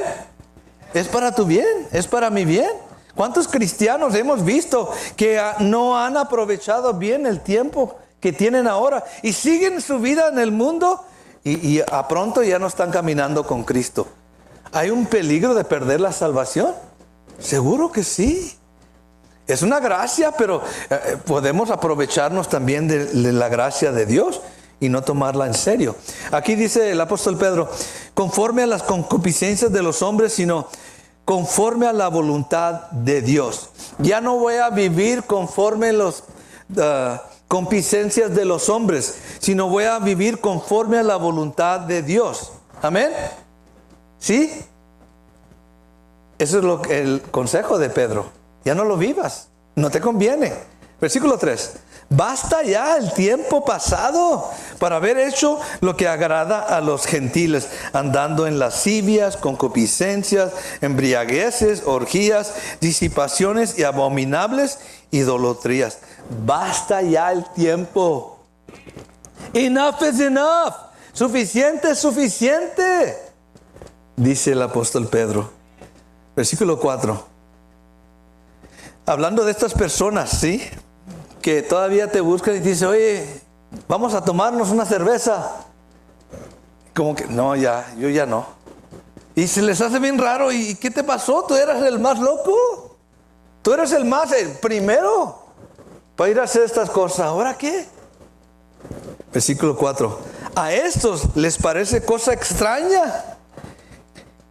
Es para tu bien, es para mi bien. ¿Cuántos cristianos hemos visto que no han aprovechado bien el tiempo que tienen ahora y siguen su vida en el mundo y a pronto ya no están caminando con Cristo? ¿Hay un peligro de perder la salvación? Seguro que sí. Es una gracia, pero podemos aprovecharnos también de la gracia de Dios y no tomarla en serio. Aquí dice el apóstol Pedro, conforme a las concupiscencias de los hombres, sino conforme a la voluntad de Dios. Ya no voy a vivir conforme a las concupiscencias de los hombres, sino voy a vivir conforme a la voluntad de Dios. Amén. ¿Sí? Eso es el consejo de Pedro. Ya no lo vivas, no te conviene. Versículo 3. Basta ya el tiempo pasado para haber hecho lo que agrada a los gentiles, andando en lascivias, concupiscencias, embriagueces, orgías, disipaciones y abominables idolatrías. Basta ya el tiempo. Enough is enough. Suficiente es suficiente, dice el apóstol Pedro. Versículo 4. Hablando de estas personas, ¿sí? Que todavía te buscan y te dicen, oye, vamos a tomarnos una cerveza. Como que, no, yo ya no. Y se les hace bien raro. ¿Y qué te pasó? ¿Tú eras el más loco? ¿Tú eres el primero para ir a hacer estas cosas? ¿Ahora qué? Versículo 4. A estos les parece cosa extraña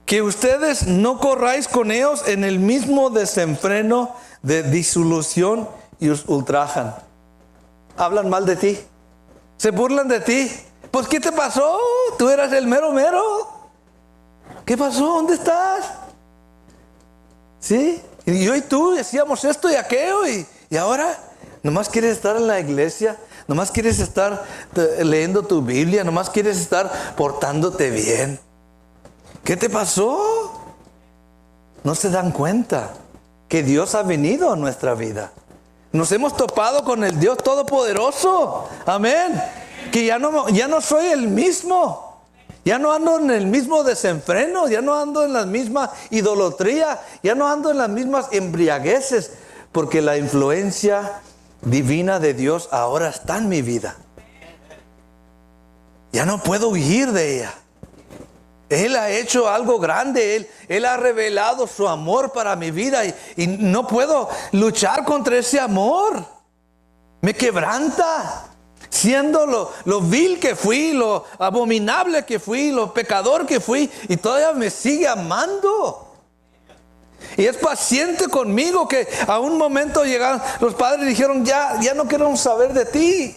que ustedes no corráis con ellos en el mismo desenfreno de disolución y os ultrajan. Hablan mal de ti. Se burlan de ti. Pues ¿qué te pasó? Tú eras el mero. ¿Qué pasó? ¿Dónde estás? ¿Sí? Y yo y tú decíamos esto y aquello y ahora nomás quieres estar en la iglesia, nomás quieres estar leyendo tu Biblia, nomás quieres estar portándote bien. ¿Qué te pasó? No se dan cuenta que Dios ha venido a nuestra vida. Nos hemos topado con el Dios Todopoderoso. Amén. Que ya no soy el mismo. Ya no ando en el mismo desenfreno. Ya no ando en la misma idolatría. Ya no ando en las mismas embriagueces. Porque la influencia divina de Dios ahora está en mi vida. Ya no puedo huir de ella. Él ha hecho algo grande. Él ha revelado su amor para mi vida. Y no puedo luchar contra ese amor. Me quebranta. Siendo lo vil que fui, lo abominable que fui, lo pecador que fui. Y todavía me sigue amando. Y es paciente conmigo, que a un momento llegaron, los padres dijeron, ya no queremos saber de ti.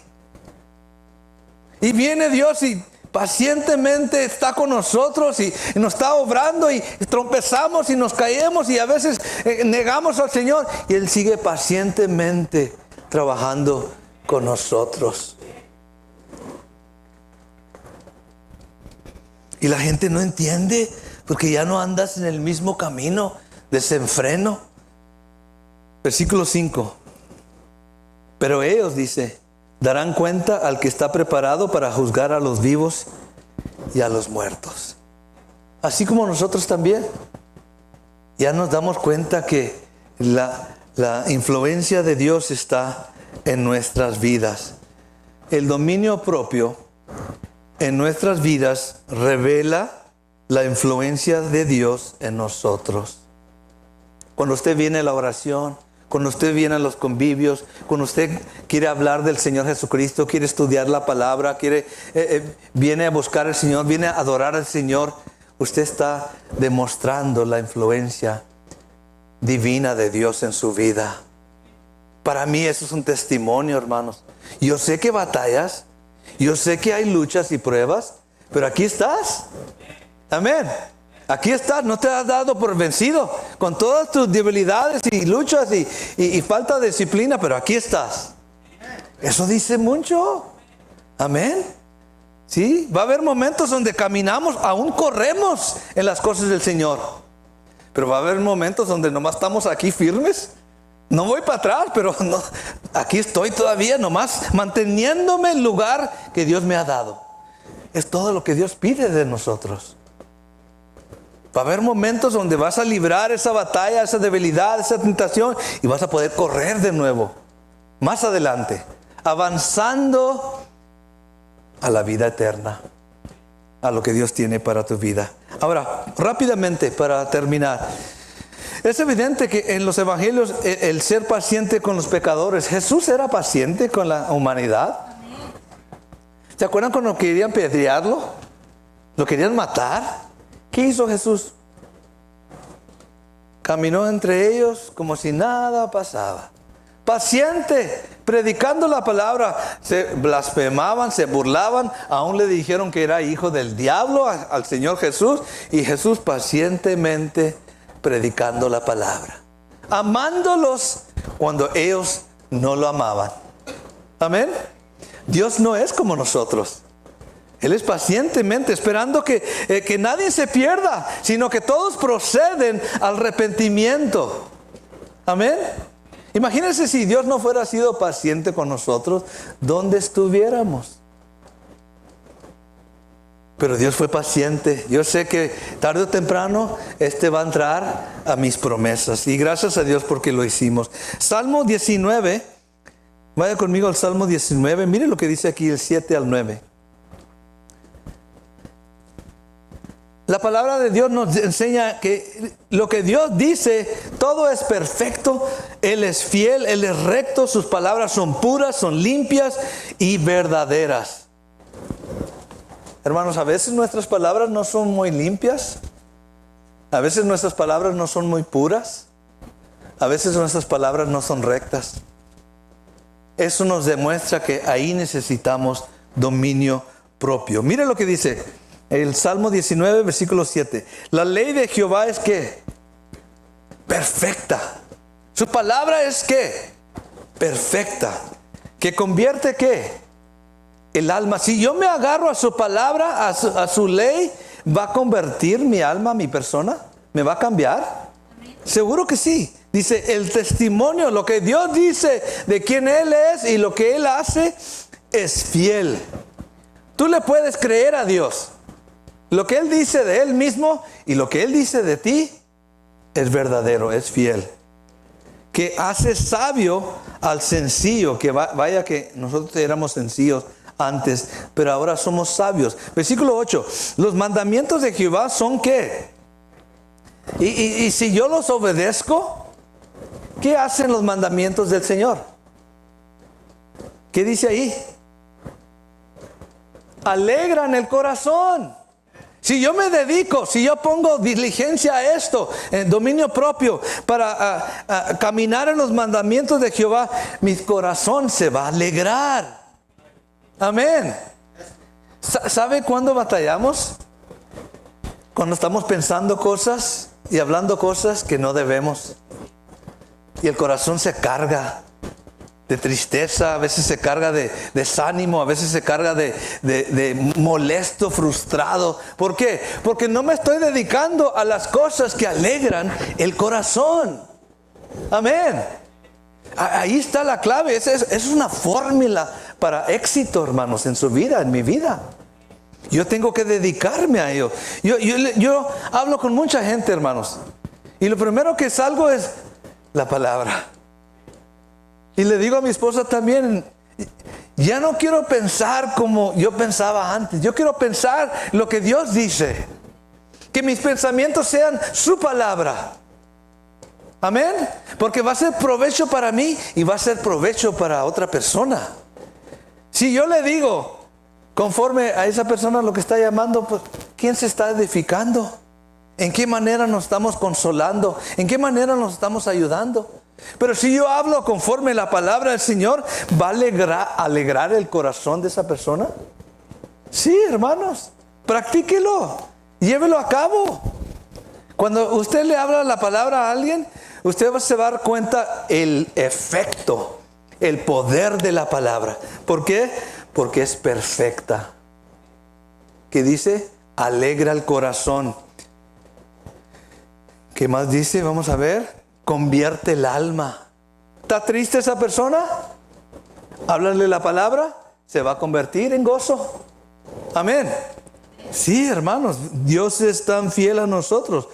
Y viene Dios y pacientemente está con nosotros y nos está obrando y tropezamos y nos caemos y a veces negamos al Señor. Y Él sigue pacientemente trabajando con nosotros. Y la gente no entiende porque ya no andas en el mismo camino. Desenfreno. Versículo 5. Pero ellos, dice, darán cuenta al que está preparado para juzgar a los vivos y a los muertos. Así como nosotros también. Ya nos damos cuenta que la influencia de Dios está en nuestras vidas. El dominio propio en nuestras vidas revela la influencia de Dios en nosotros. Cuando usted viene a la oración, cuando usted viene a los convivios, cuando usted quiere hablar del Señor Jesucristo, quiere estudiar la palabra, viene a buscar al Señor, viene a adorar al Señor, usted está demostrando la influencia divina de Dios en su vida. Para mí eso es un testimonio, hermanos. Yo sé que batallas, yo sé que hay luchas y pruebas, pero aquí estás. Amén. Aquí estás, no te has dado por vencido con todas tus debilidades y luchas y falta de disciplina, pero aquí estás. Eso dice mucho. Amén. Sí, va a haber momentos donde caminamos, aún corremos en las cosas del Señor. Pero va a haber momentos donde nomás estamos aquí firmes. No voy para atrás, pero no, aquí estoy todavía nomás manteniéndome en el lugar que Dios me ha dado. Es todo lo que Dios pide de nosotros. Va a haber momentos donde vas a librar esa batalla, esa debilidad, esa tentación y vas a poder correr de nuevo. Más adelante, avanzando a la vida eterna, a lo que Dios tiene para tu vida. Ahora, rápidamente para terminar. Es evidente que en los evangelios el ser paciente con los pecadores, Jesús era paciente con la humanidad. ¿Se acuerdan cuando querían apedrearlo? ¿Lo querían matar? ¿Qué hizo Jesús? Caminó entre ellos como si nada pasaba. Paciente, predicando la palabra. Se blasfemaban, se burlaban, aún le dijeron que era hijo del diablo al Señor Jesús. Y Jesús pacientemente predicando la palabra, amándolos cuando ellos no lo amaban. Amén. Dios no es como nosotros. Él es pacientemente esperando que nadie se pierda, sino que todos proceden al arrepentimiento. Amén. Imagínense si Dios no fuera sido paciente con nosotros, ¿dónde estuviéramos? Pero Dios fue paciente. Yo sé que tarde o temprano va a entrar a mis promesas. Y gracias a Dios porque lo hicimos. Salmo 19. Vaya conmigo al Salmo 19. Mire lo que dice aquí el 7 al 9. La palabra de Dios nos enseña que lo que Dios dice, todo es perfecto. Él es fiel, Él es recto. Sus palabras son puras, son limpias y verdaderas. Hermanos, a veces nuestras palabras no son muy limpias. A veces nuestras palabras no son muy puras. A veces nuestras palabras no son rectas. Eso nos demuestra que ahí necesitamos dominio propio. Mire lo que dice el Salmo 19, versículo 7. La ley de Jehová es ¿qué? Perfecta. Su palabra es ¿qué? Perfecta. Que convierte ¿qué? El alma. Si yo me agarro a su palabra, a su ley, ¿va a convertir mi alma, mi persona? ¿Me va a cambiar? Seguro que sí. Dice, el testimonio, lo que Dios dice de quién Él es y lo que Él hace, es fiel. Tú le puedes creer a Dios. Lo que Él dice de Él mismo y lo que Él dice de ti, es verdadero, es fiel. Que hace sabio al sencillo, que vaya que nosotros éramos sencillos antes, pero ahora somos sabios. Versículo 8, los mandamientos de Jehová son ¿qué? Y si yo los obedezco, ¿qué hacen los mandamientos del Señor? ¿Qué dice ahí? Alegran el corazón. Si yo me dedico, si yo pongo diligencia a esto, en dominio propio, para caminar en los mandamientos de Jehová, mi corazón se va a alegrar. Amén. ¿Sabe cuándo batallamos? Cuando estamos pensando cosas y hablando cosas que no debemos. Y el corazón se carga de tristeza, a veces se carga de desánimo, a veces se carga de molesto, frustrado. ¿Por qué? Porque no me estoy dedicando a las cosas que alegran el corazón. Amén. Ahí está la clave. Es una fórmula para éxito, hermanos, en su vida, en mi vida. Yo tengo que dedicarme a ello. Yo hablo con mucha gente, hermanos, y lo primero que salgo es la palabra. Y le digo a mi esposa también, ya no quiero pensar como yo pensaba antes. Yo quiero pensar lo que Dios dice. Que mis pensamientos sean su palabra. Amén. Porque va a ser provecho para mí y va a ser provecho para otra persona. Si yo le digo, conforme a esa persona lo que está llamando, pues, ¿quién se está edificando? ¿En qué manera nos estamos consolando? ¿En qué manera nos estamos ayudando? Pero si yo hablo conforme a la palabra del Señor, ¿va a alegrar el corazón de esa persona? Sí, hermanos, practíquelo, llévelo a cabo. Cuando usted le habla la palabra a alguien, usted se va a dar cuenta el efecto, el poder de la palabra. ¿Por qué? Porque es perfecta. ¿Qué dice? Alegra el corazón. ¿Qué más dice? Vamos a ver. Convierte el alma. ¿Está triste esa persona? Háblale la palabra, se va a convertir en gozo. Amén. Sí, hermanos, Dios es tan fiel a nosotros.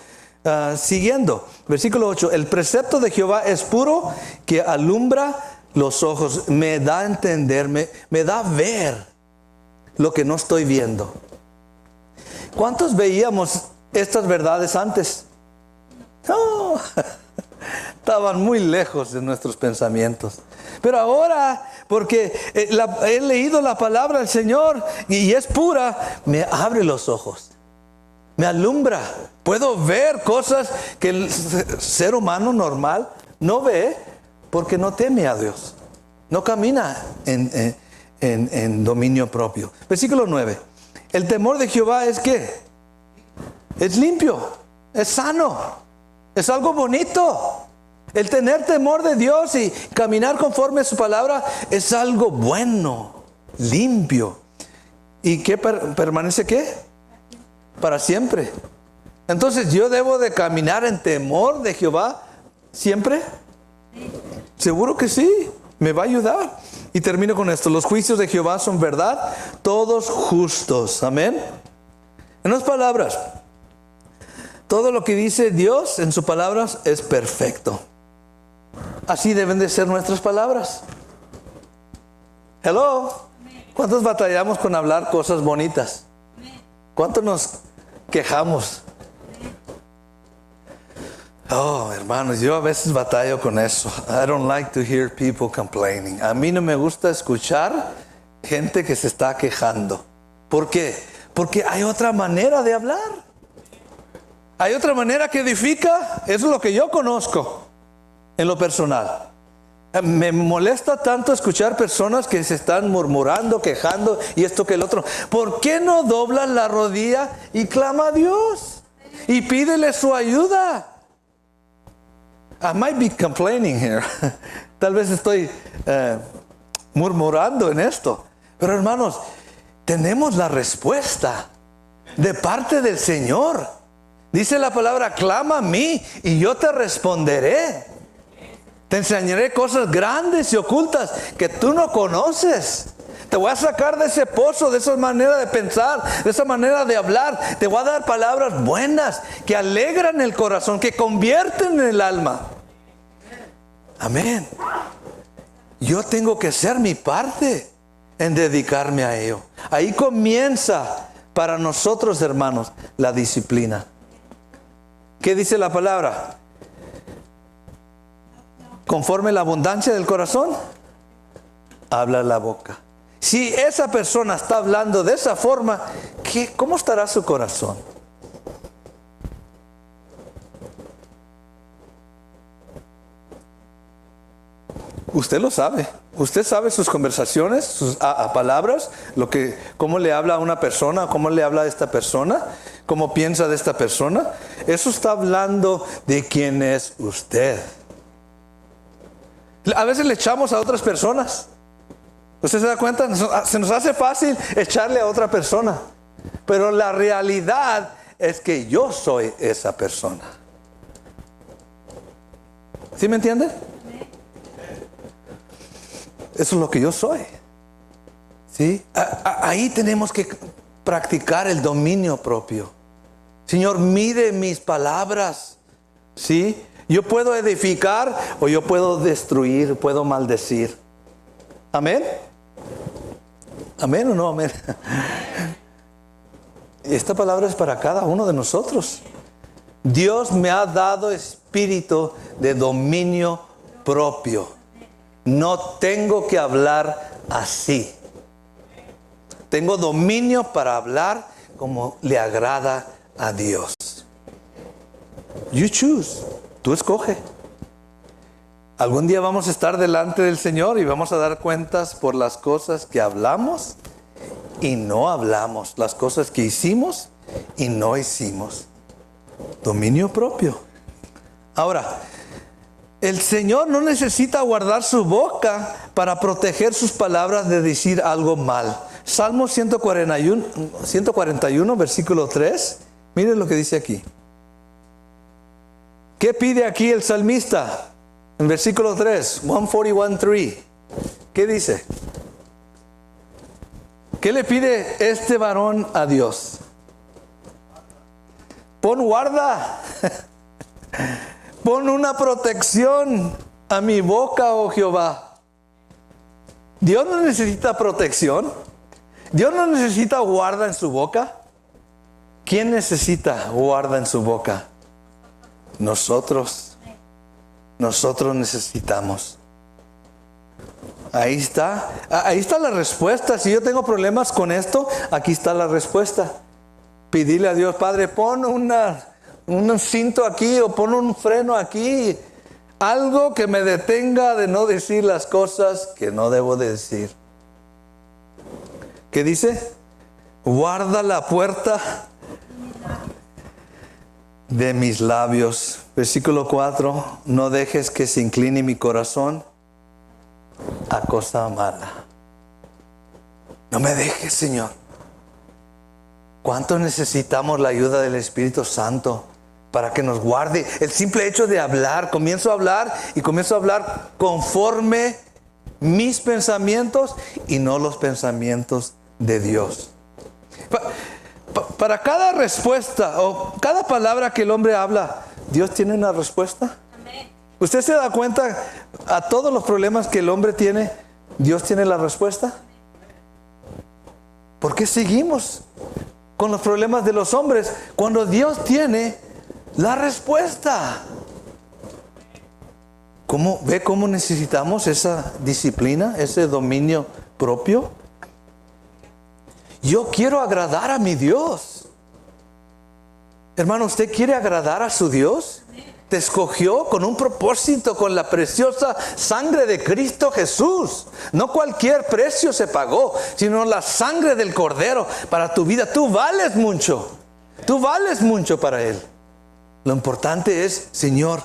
Siguiendo, versículo 8. El precepto de Jehová es puro, que alumbra los ojos. Me da a entender, me da a ver lo que no estoy viendo. ¿Cuántos veíamos estas verdades antes? No. Estaban muy lejos de nuestros pensamientos. Pero ahora, porque he leído la palabra del Señor y es pura, me abre los ojos, me alumbra. Puedo ver cosas que el ser humano normal no ve porque no teme a Dios. No camina en dominio propio. Versículo 9. El temor de Jehová es ¿qué? Es limpio, es sano, es algo bonito. El tener temor de Dios y caminar conforme a su palabra es algo bueno, limpio. ¿Y qué permanece qué? Para siempre. Entonces yo debo de caminar en temor de Jehová siempre. Seguro que sí, me va a ayudar. Y termino con esto. Los juicios de Jehová son verdad, todos justos. Amén. En otras palabras, todo lo que dice Dios en sus palabras es perfecto. Así deben de ser nuestras palabras. Hello. ¿Cuántos batallamos con hablar cosas bonitas? ¿Cuántos nos quejamos? Oh, hermanos, yo a veces batallo con eso. I don't like to hear people complaining. A mí no me gusta escuchar gente que se está quejando. ¿Por qué? Porque hay otra manera de hablar. Hay otra manera que edifica. Eso es lo que yo conozco en lo personal. Me molesta tanto escuchar personas que se están murmurando, quejando y esto que el otro. ¿Por qué no doblas la rodilla y clama a Dios? Y pídele su ayuda. I might be complaining here. Tal vez estoy murmurando en esto. Pero hermanos, tenemos la respuesta de parte del Señor. Dice la palabra, clama a mí y yo te responderé. Te enseñaré cosas grandes y ocultas que tú no conoces. Te voy a sacar de ese pozo, de esa manera de pensar, de esa manera de hablar. Te voy a dar palabras buenas que alegran el corazón, que convierten en el alma. Amén. Yo tengo que hacer mi parte en dedicarme a ello. Ahí comienza para nosotros, hermanos, la disciplina. ¿Qué dice la palabra? Conforme la abundancia del corazón, habla la boca. Si esa persona está hablando de esa forma, ¿cómo estará su corazón? Usted lo sabe. Usted sabe sus conversaciones, sus palabras, cómo le habla a una persona, cómo le habla a esta persona, cómo piensa de esta persona. Eso está hablando de quién es usted. A veces le echamos a otras personas. ¿Usted se da cuenta? Se nos hace fácil echarle a otra persona. Pero la realidad es que yo soy esa persona. ¿Sí me entiende? Eso es lo que yo soy. ¿Sí? Ahí tenemos que practicar el dominio propio. Señor, mide mis palabras. ¿Sí? Yo puedo edificar o yo puedo destruir, puedo maldecir. ¿Amén? ¿Amén o no amén? Esta palabra es para cada uno de nosotros. Dios me ha dado espíritu de dominio propio. No tengo que hablar así. Tengo dominio para hablar como le agrada a Dios. You choose. Tú escoge. Algún día vamos a estar delante del Señor y vamos a dar cuentas por las cosas que hablamos y no hablamos. Las cosas que hicimos y no hicimos. Dominio propio. Ahora, el Señor no necesita guardar su boca para proteger sus palabras de decir algo mal. Salmo 141, versículo 3. Miren lo que dice aquí. ¿Qué pide aquí el salmista? En versículo 3, 141:3. ¿Qué dice? ¿Qué le pide este varón a Dios? Pon guarda. Pon una protección a mi boca, oh Jehová. Dios no necesita protección. Dios no necesita guarda en su boca. ¿Quién necesita guarda en su boca? Nosotros necesitamos. Ahí está la respuesta. Si yo tengo problemas con esto, aquí está la respuesta. Pedirle a Dios, Padre, pon un cinto aquí o pon un freno aquí. Algo que me detenga de no decir las cosas que no debo de decir. ¿Qué dice? Guarda la puerta de mis labios. Versículo 4. No dejes que se incline mi corazón a cosa mala. No me dejes, Señor. ¿Cuánto necesitamos la ayuda del Espíritu Santo para que nos guarde? El simple hecho de hablar. Comienzo a hablar conforme mis pensamientos y no los pensamientos de Dios. Para cada respuesta o cada palabra que el hombre habla, Dios tiene una respuesta. Amén. ¿Usted se da cuenta a todos los problemas que el hombre tiene, Dios tiene la respuesta? ¿Por qué seguimos con los problemas de los hombres cuando Dios tiene la respuesta? ¿Ve cómo necesitamos esa disciplina, ese dominio propio? Yo quiero agradar a mi Dios. Hermano, ¿usted quiere agradar a su Dios? Te escogió con un propósito, con la preciosa sangre de Cristo Jesús. No cualquier precio se pagó, sino la sangre del Cordero para tu vida. Tú vales mucho. Tú vales mucho para Él. Lo importante es, Señor,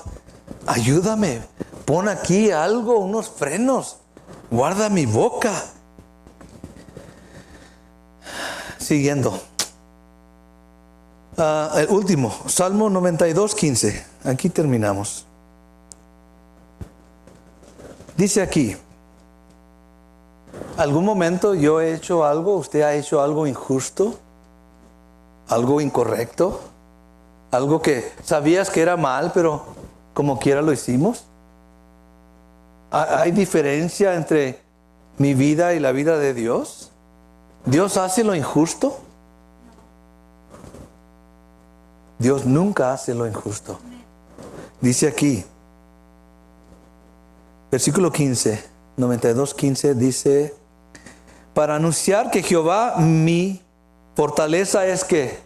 ayúdame, pon aquí algo, unos frenos, guarda mi boca. Siguiendo. El último, Salmo 92:15. Aquí terminamos. Dice aquí: ¿algún momento yo he hecho algo, usted ha hecho algo injusto, algo incorrecto, algo que sabías que era mal, pero como quiera lo hicimos? ¿Hay diferencia entre mi vida y la vida de Dios? ¿Dios hace lo injusto? Dios nunca hace lo injusto. Dice aquí, versículo 15, 92:15, dice: para anunciar que Jehová mi fortaleza es que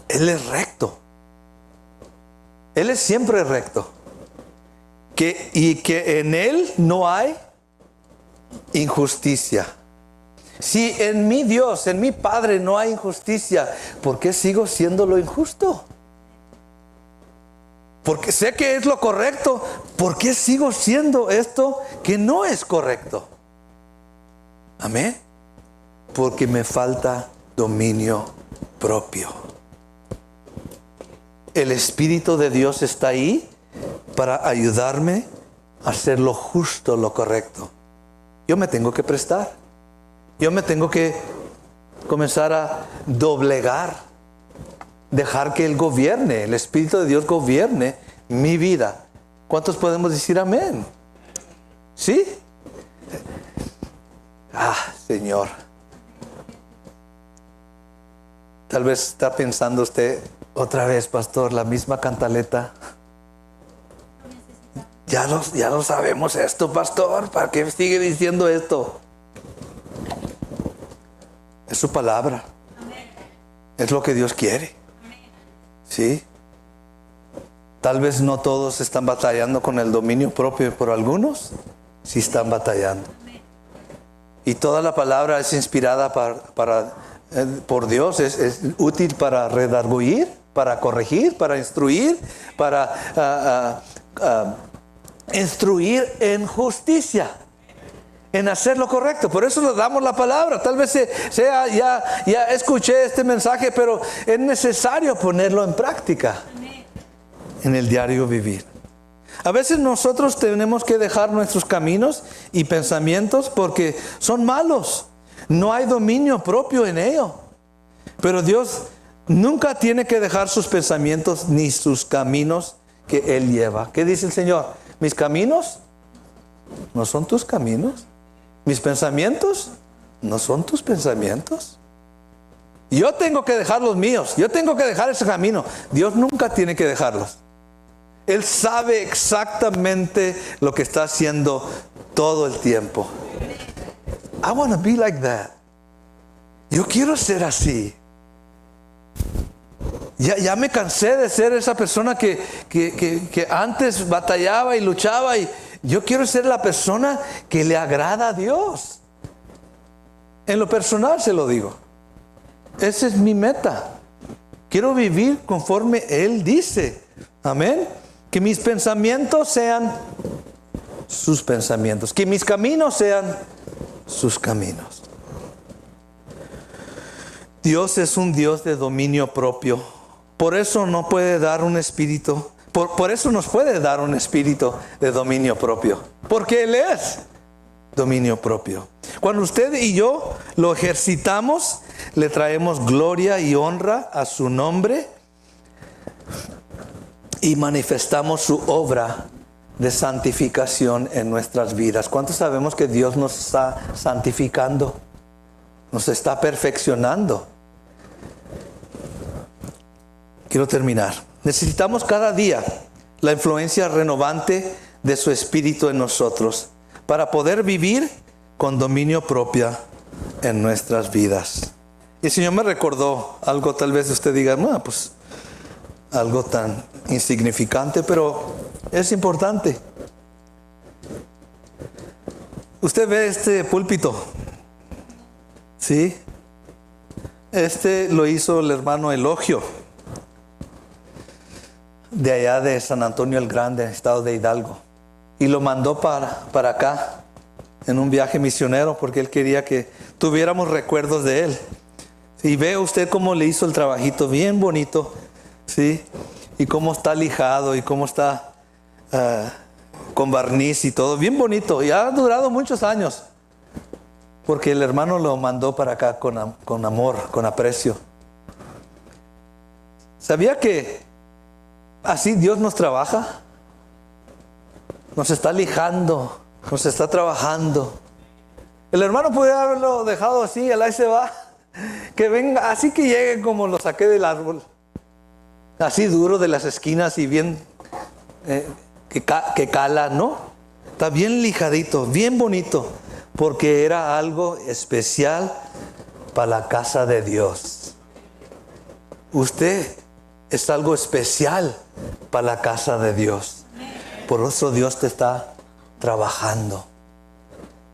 Él es recto. Él es siempre recto. Y que en Él no hay injusticia. Si en mi Dios, en mi Padre no hay injusticia, ¿por qué sigo siendo lo injusto? Porque sé que es lo correcto, ¿por qué sigo siendo esto que no es correcto? Amén. Porque me falta dominio propio. El Espíritu de Dios está ahí para ayudarme a hacer lo justo, lo correcto. Yo me tengo que prestar. Yo me tengo que comenzar a doblegar, dejar que Él gobierne, el Espíritu de Dios gobierne mi vida. ¿Cuántos podemos decir amén? ¿Sí? Señor. Tal vez está pensando usted, otra vez, pastor, la misma cantaleta. Ya lo sabemos esto, pastor, ¿para qué sigue diciendo esto? Es su palabra. Es lo que Dios quiere. ¿Sí? Tal vez no todos están batallando con el dominio propio, pero algunos sí están batallando. Y toda la palabra es inspirada por Dios, es útil para redarguir, para corregir, para instruir, para instruir en justicia, en hacer lo correcto. Por eso nos damos la palabra. Tal vez ya escuché este mensaje, pero es necesario ponerlo en práctica en el diario vivir. A veces nosotros tenemos que dejar nuestros caminos y pensamientos porque son malos. No hay dominio propio en ello. Pero Dios nunca tiene que dejar sus pensamientos ni sus caminos que Él lleva. ¿Qué dice el Señor? Mis caminos no son tus caminos. Mis pensamientos no son tus pensamientos. Yo tengo que dejar los míos. Yo tengo que dejar ese camino. Dios nunca tiene que dejarlos. Él sabe exactamente lo que está haciendo todo el tiempo. I want to be like that. Yo quiero ser así. Ya me cansé de ser esa persona que antes batallaba y luchaba, y yo quiero ser la persona que le agrada a Dios. En lo personal se lo digo. Esa es mi meta. Quiero vivir conforme Él dice. Amén. Que mis pensamientos sean sus pensamientos. Que mis caminos sean sus caminos. Dios es un Dios de dominio propio. Por eso no puede dar un espíritu. Por eso nos puede dar un espíritu de dominio propio. Porque Él es dominio propio. Cuando usted y yo lo ejercitamos, le traemos gloria y honra a su nombre y manifestamos su obra de santificación en nuestras vidas. ¿Cuántos sabemos que Dios nos está santificando? Nos está perfeccionando. Quiero terminar. Necesitamos cada día la influencia renovante de su Espíritu en nosotros para poder vivir con dominio propio en nuestras vidas. Y el Señor me recordó algo, tal vez usted diga, no, pues algo tan insignificante, pero es importante. Usted ve este púlpito, ¿sí? Este lo hizo el hermano Elogio. de allá de San Antonio el Grande, estado de Hidalgo. Y lo mandó para acá en un viaje misionero porque él quería que tuviéramos recuerdos de él. Y ve usted cómo le hizo el trabajito bien bonito, ¿sí? Y cómo está lijado y cómo está con barniz y todo, bien bonito. Y ha durado muchos años porque el hermano lo mandó para acá con amor, con aprecio. ¿Sabía que así Dios nos trabaja? Nos está lijando, nos está trabajando. El hermano puede haberlo dejado así, él ahí se va. Que venga, así que llegue como lo saqué del árbol. Así duro de las esquinas y bien que cala, ¿no? Está bien lijadito, bien bonito. Porque era algo especial para la casa de Dios. Usted es algo especial para la casa de Dios. Por eso Dios te está trabajando.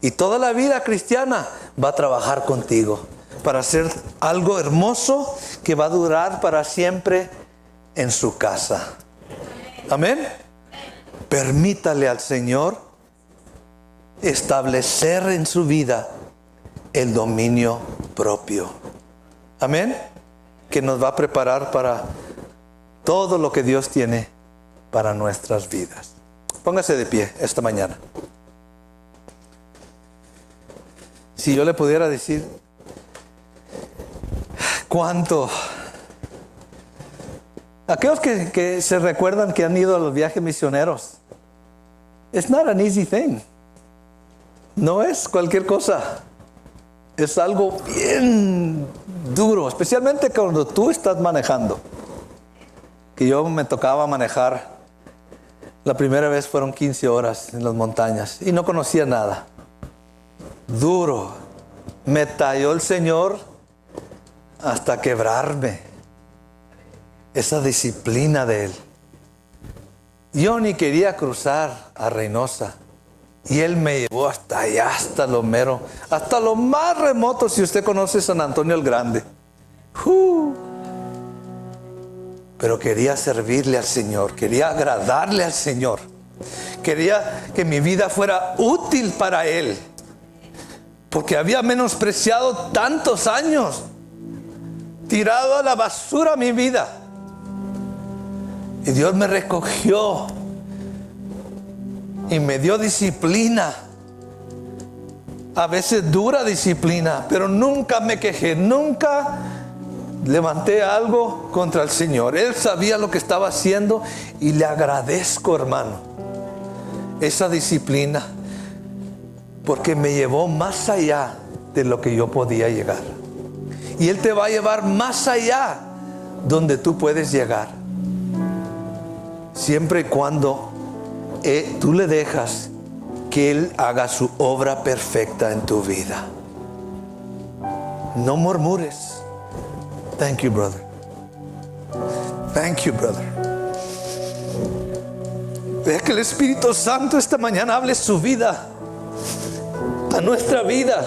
Y toda la vida cristiana va a trabajar contigo para hacer algo hermoso que va a durar para siempre en su casa. Amén. Permítale al Señor establecer en su vida el dominio propio. Amén. Que nos va a preparar para todo lo que Dios tiene para nuestras vidas. Póngase de pie esta mañana. Si yo le pudiera decir cuánto. Aquellos que se recuerdan que han ido a los viajes misioneros. It's not an easy thing. No es cualquier cosa. Es algo bien duro, especialmente cuando tú estás manejando. Que yo me tocaba manejar. La primera vez fueron 15 horas en las montañas y no conocía nada. Duro. Me talló el Señor hasta quebrarme. Esa disciplina de Él. Yo ni quería cruzar a Reynosa. Y Él me llevó hasta allá, hasta lo mero, hasta lo más remoto, si usted conoce San Antonio el Grande. Pero quería servirle al Señor, quería agradarle al Señor. Quería que mi vida fuera útil para Él. Porque había menospreciado tantos años, tirado a la basura mi vida. Y Dios me recogió y me dio disciplina. A veces dura disciplina, pero nunca me quejé, nunca levanté algo contra el Señor. Él sabía lo que estaba haciendo y le agradezco, hermano, esa disciplina, porque me llevó más allá de lo que yo podía llegar. Y Él te va a llevar más allá donde tú puedes llegar, siempre y cuando tú le dejas que Él haga su obra perfecta en tu vida. No murmures. Thank you, brother. Thank you, brother. Deja que el Espíritu Santo esta mañana hable su vida a nuestra vida.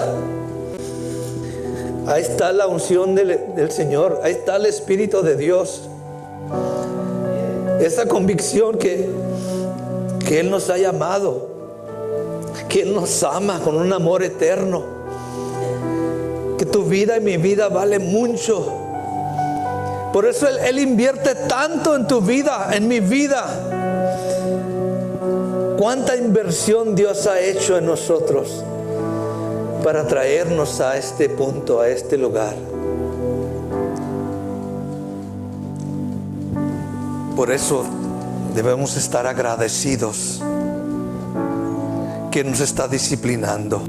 Ahí está la unción del Señor. Ahí está el Espíritu de Dios. Esa convicción que Él nos ha llamado, que Él nos ama con un amor eterno, que tu vida y mi vida vale mucho. Por eso Él invierte tanto en tu vida, en mi vida. Cuánta inversión Dios ha hecho en nosotros para traernos a este punto, a este lugar. Por eso debemos estar agradecidos que nos está disciplinando,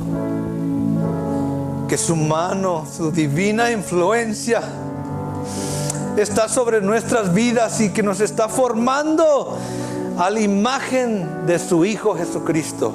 que su mano, su divina influencia está sobre nuestras vidas y que nos está formando a la imagen de su Hijo Jesucristo.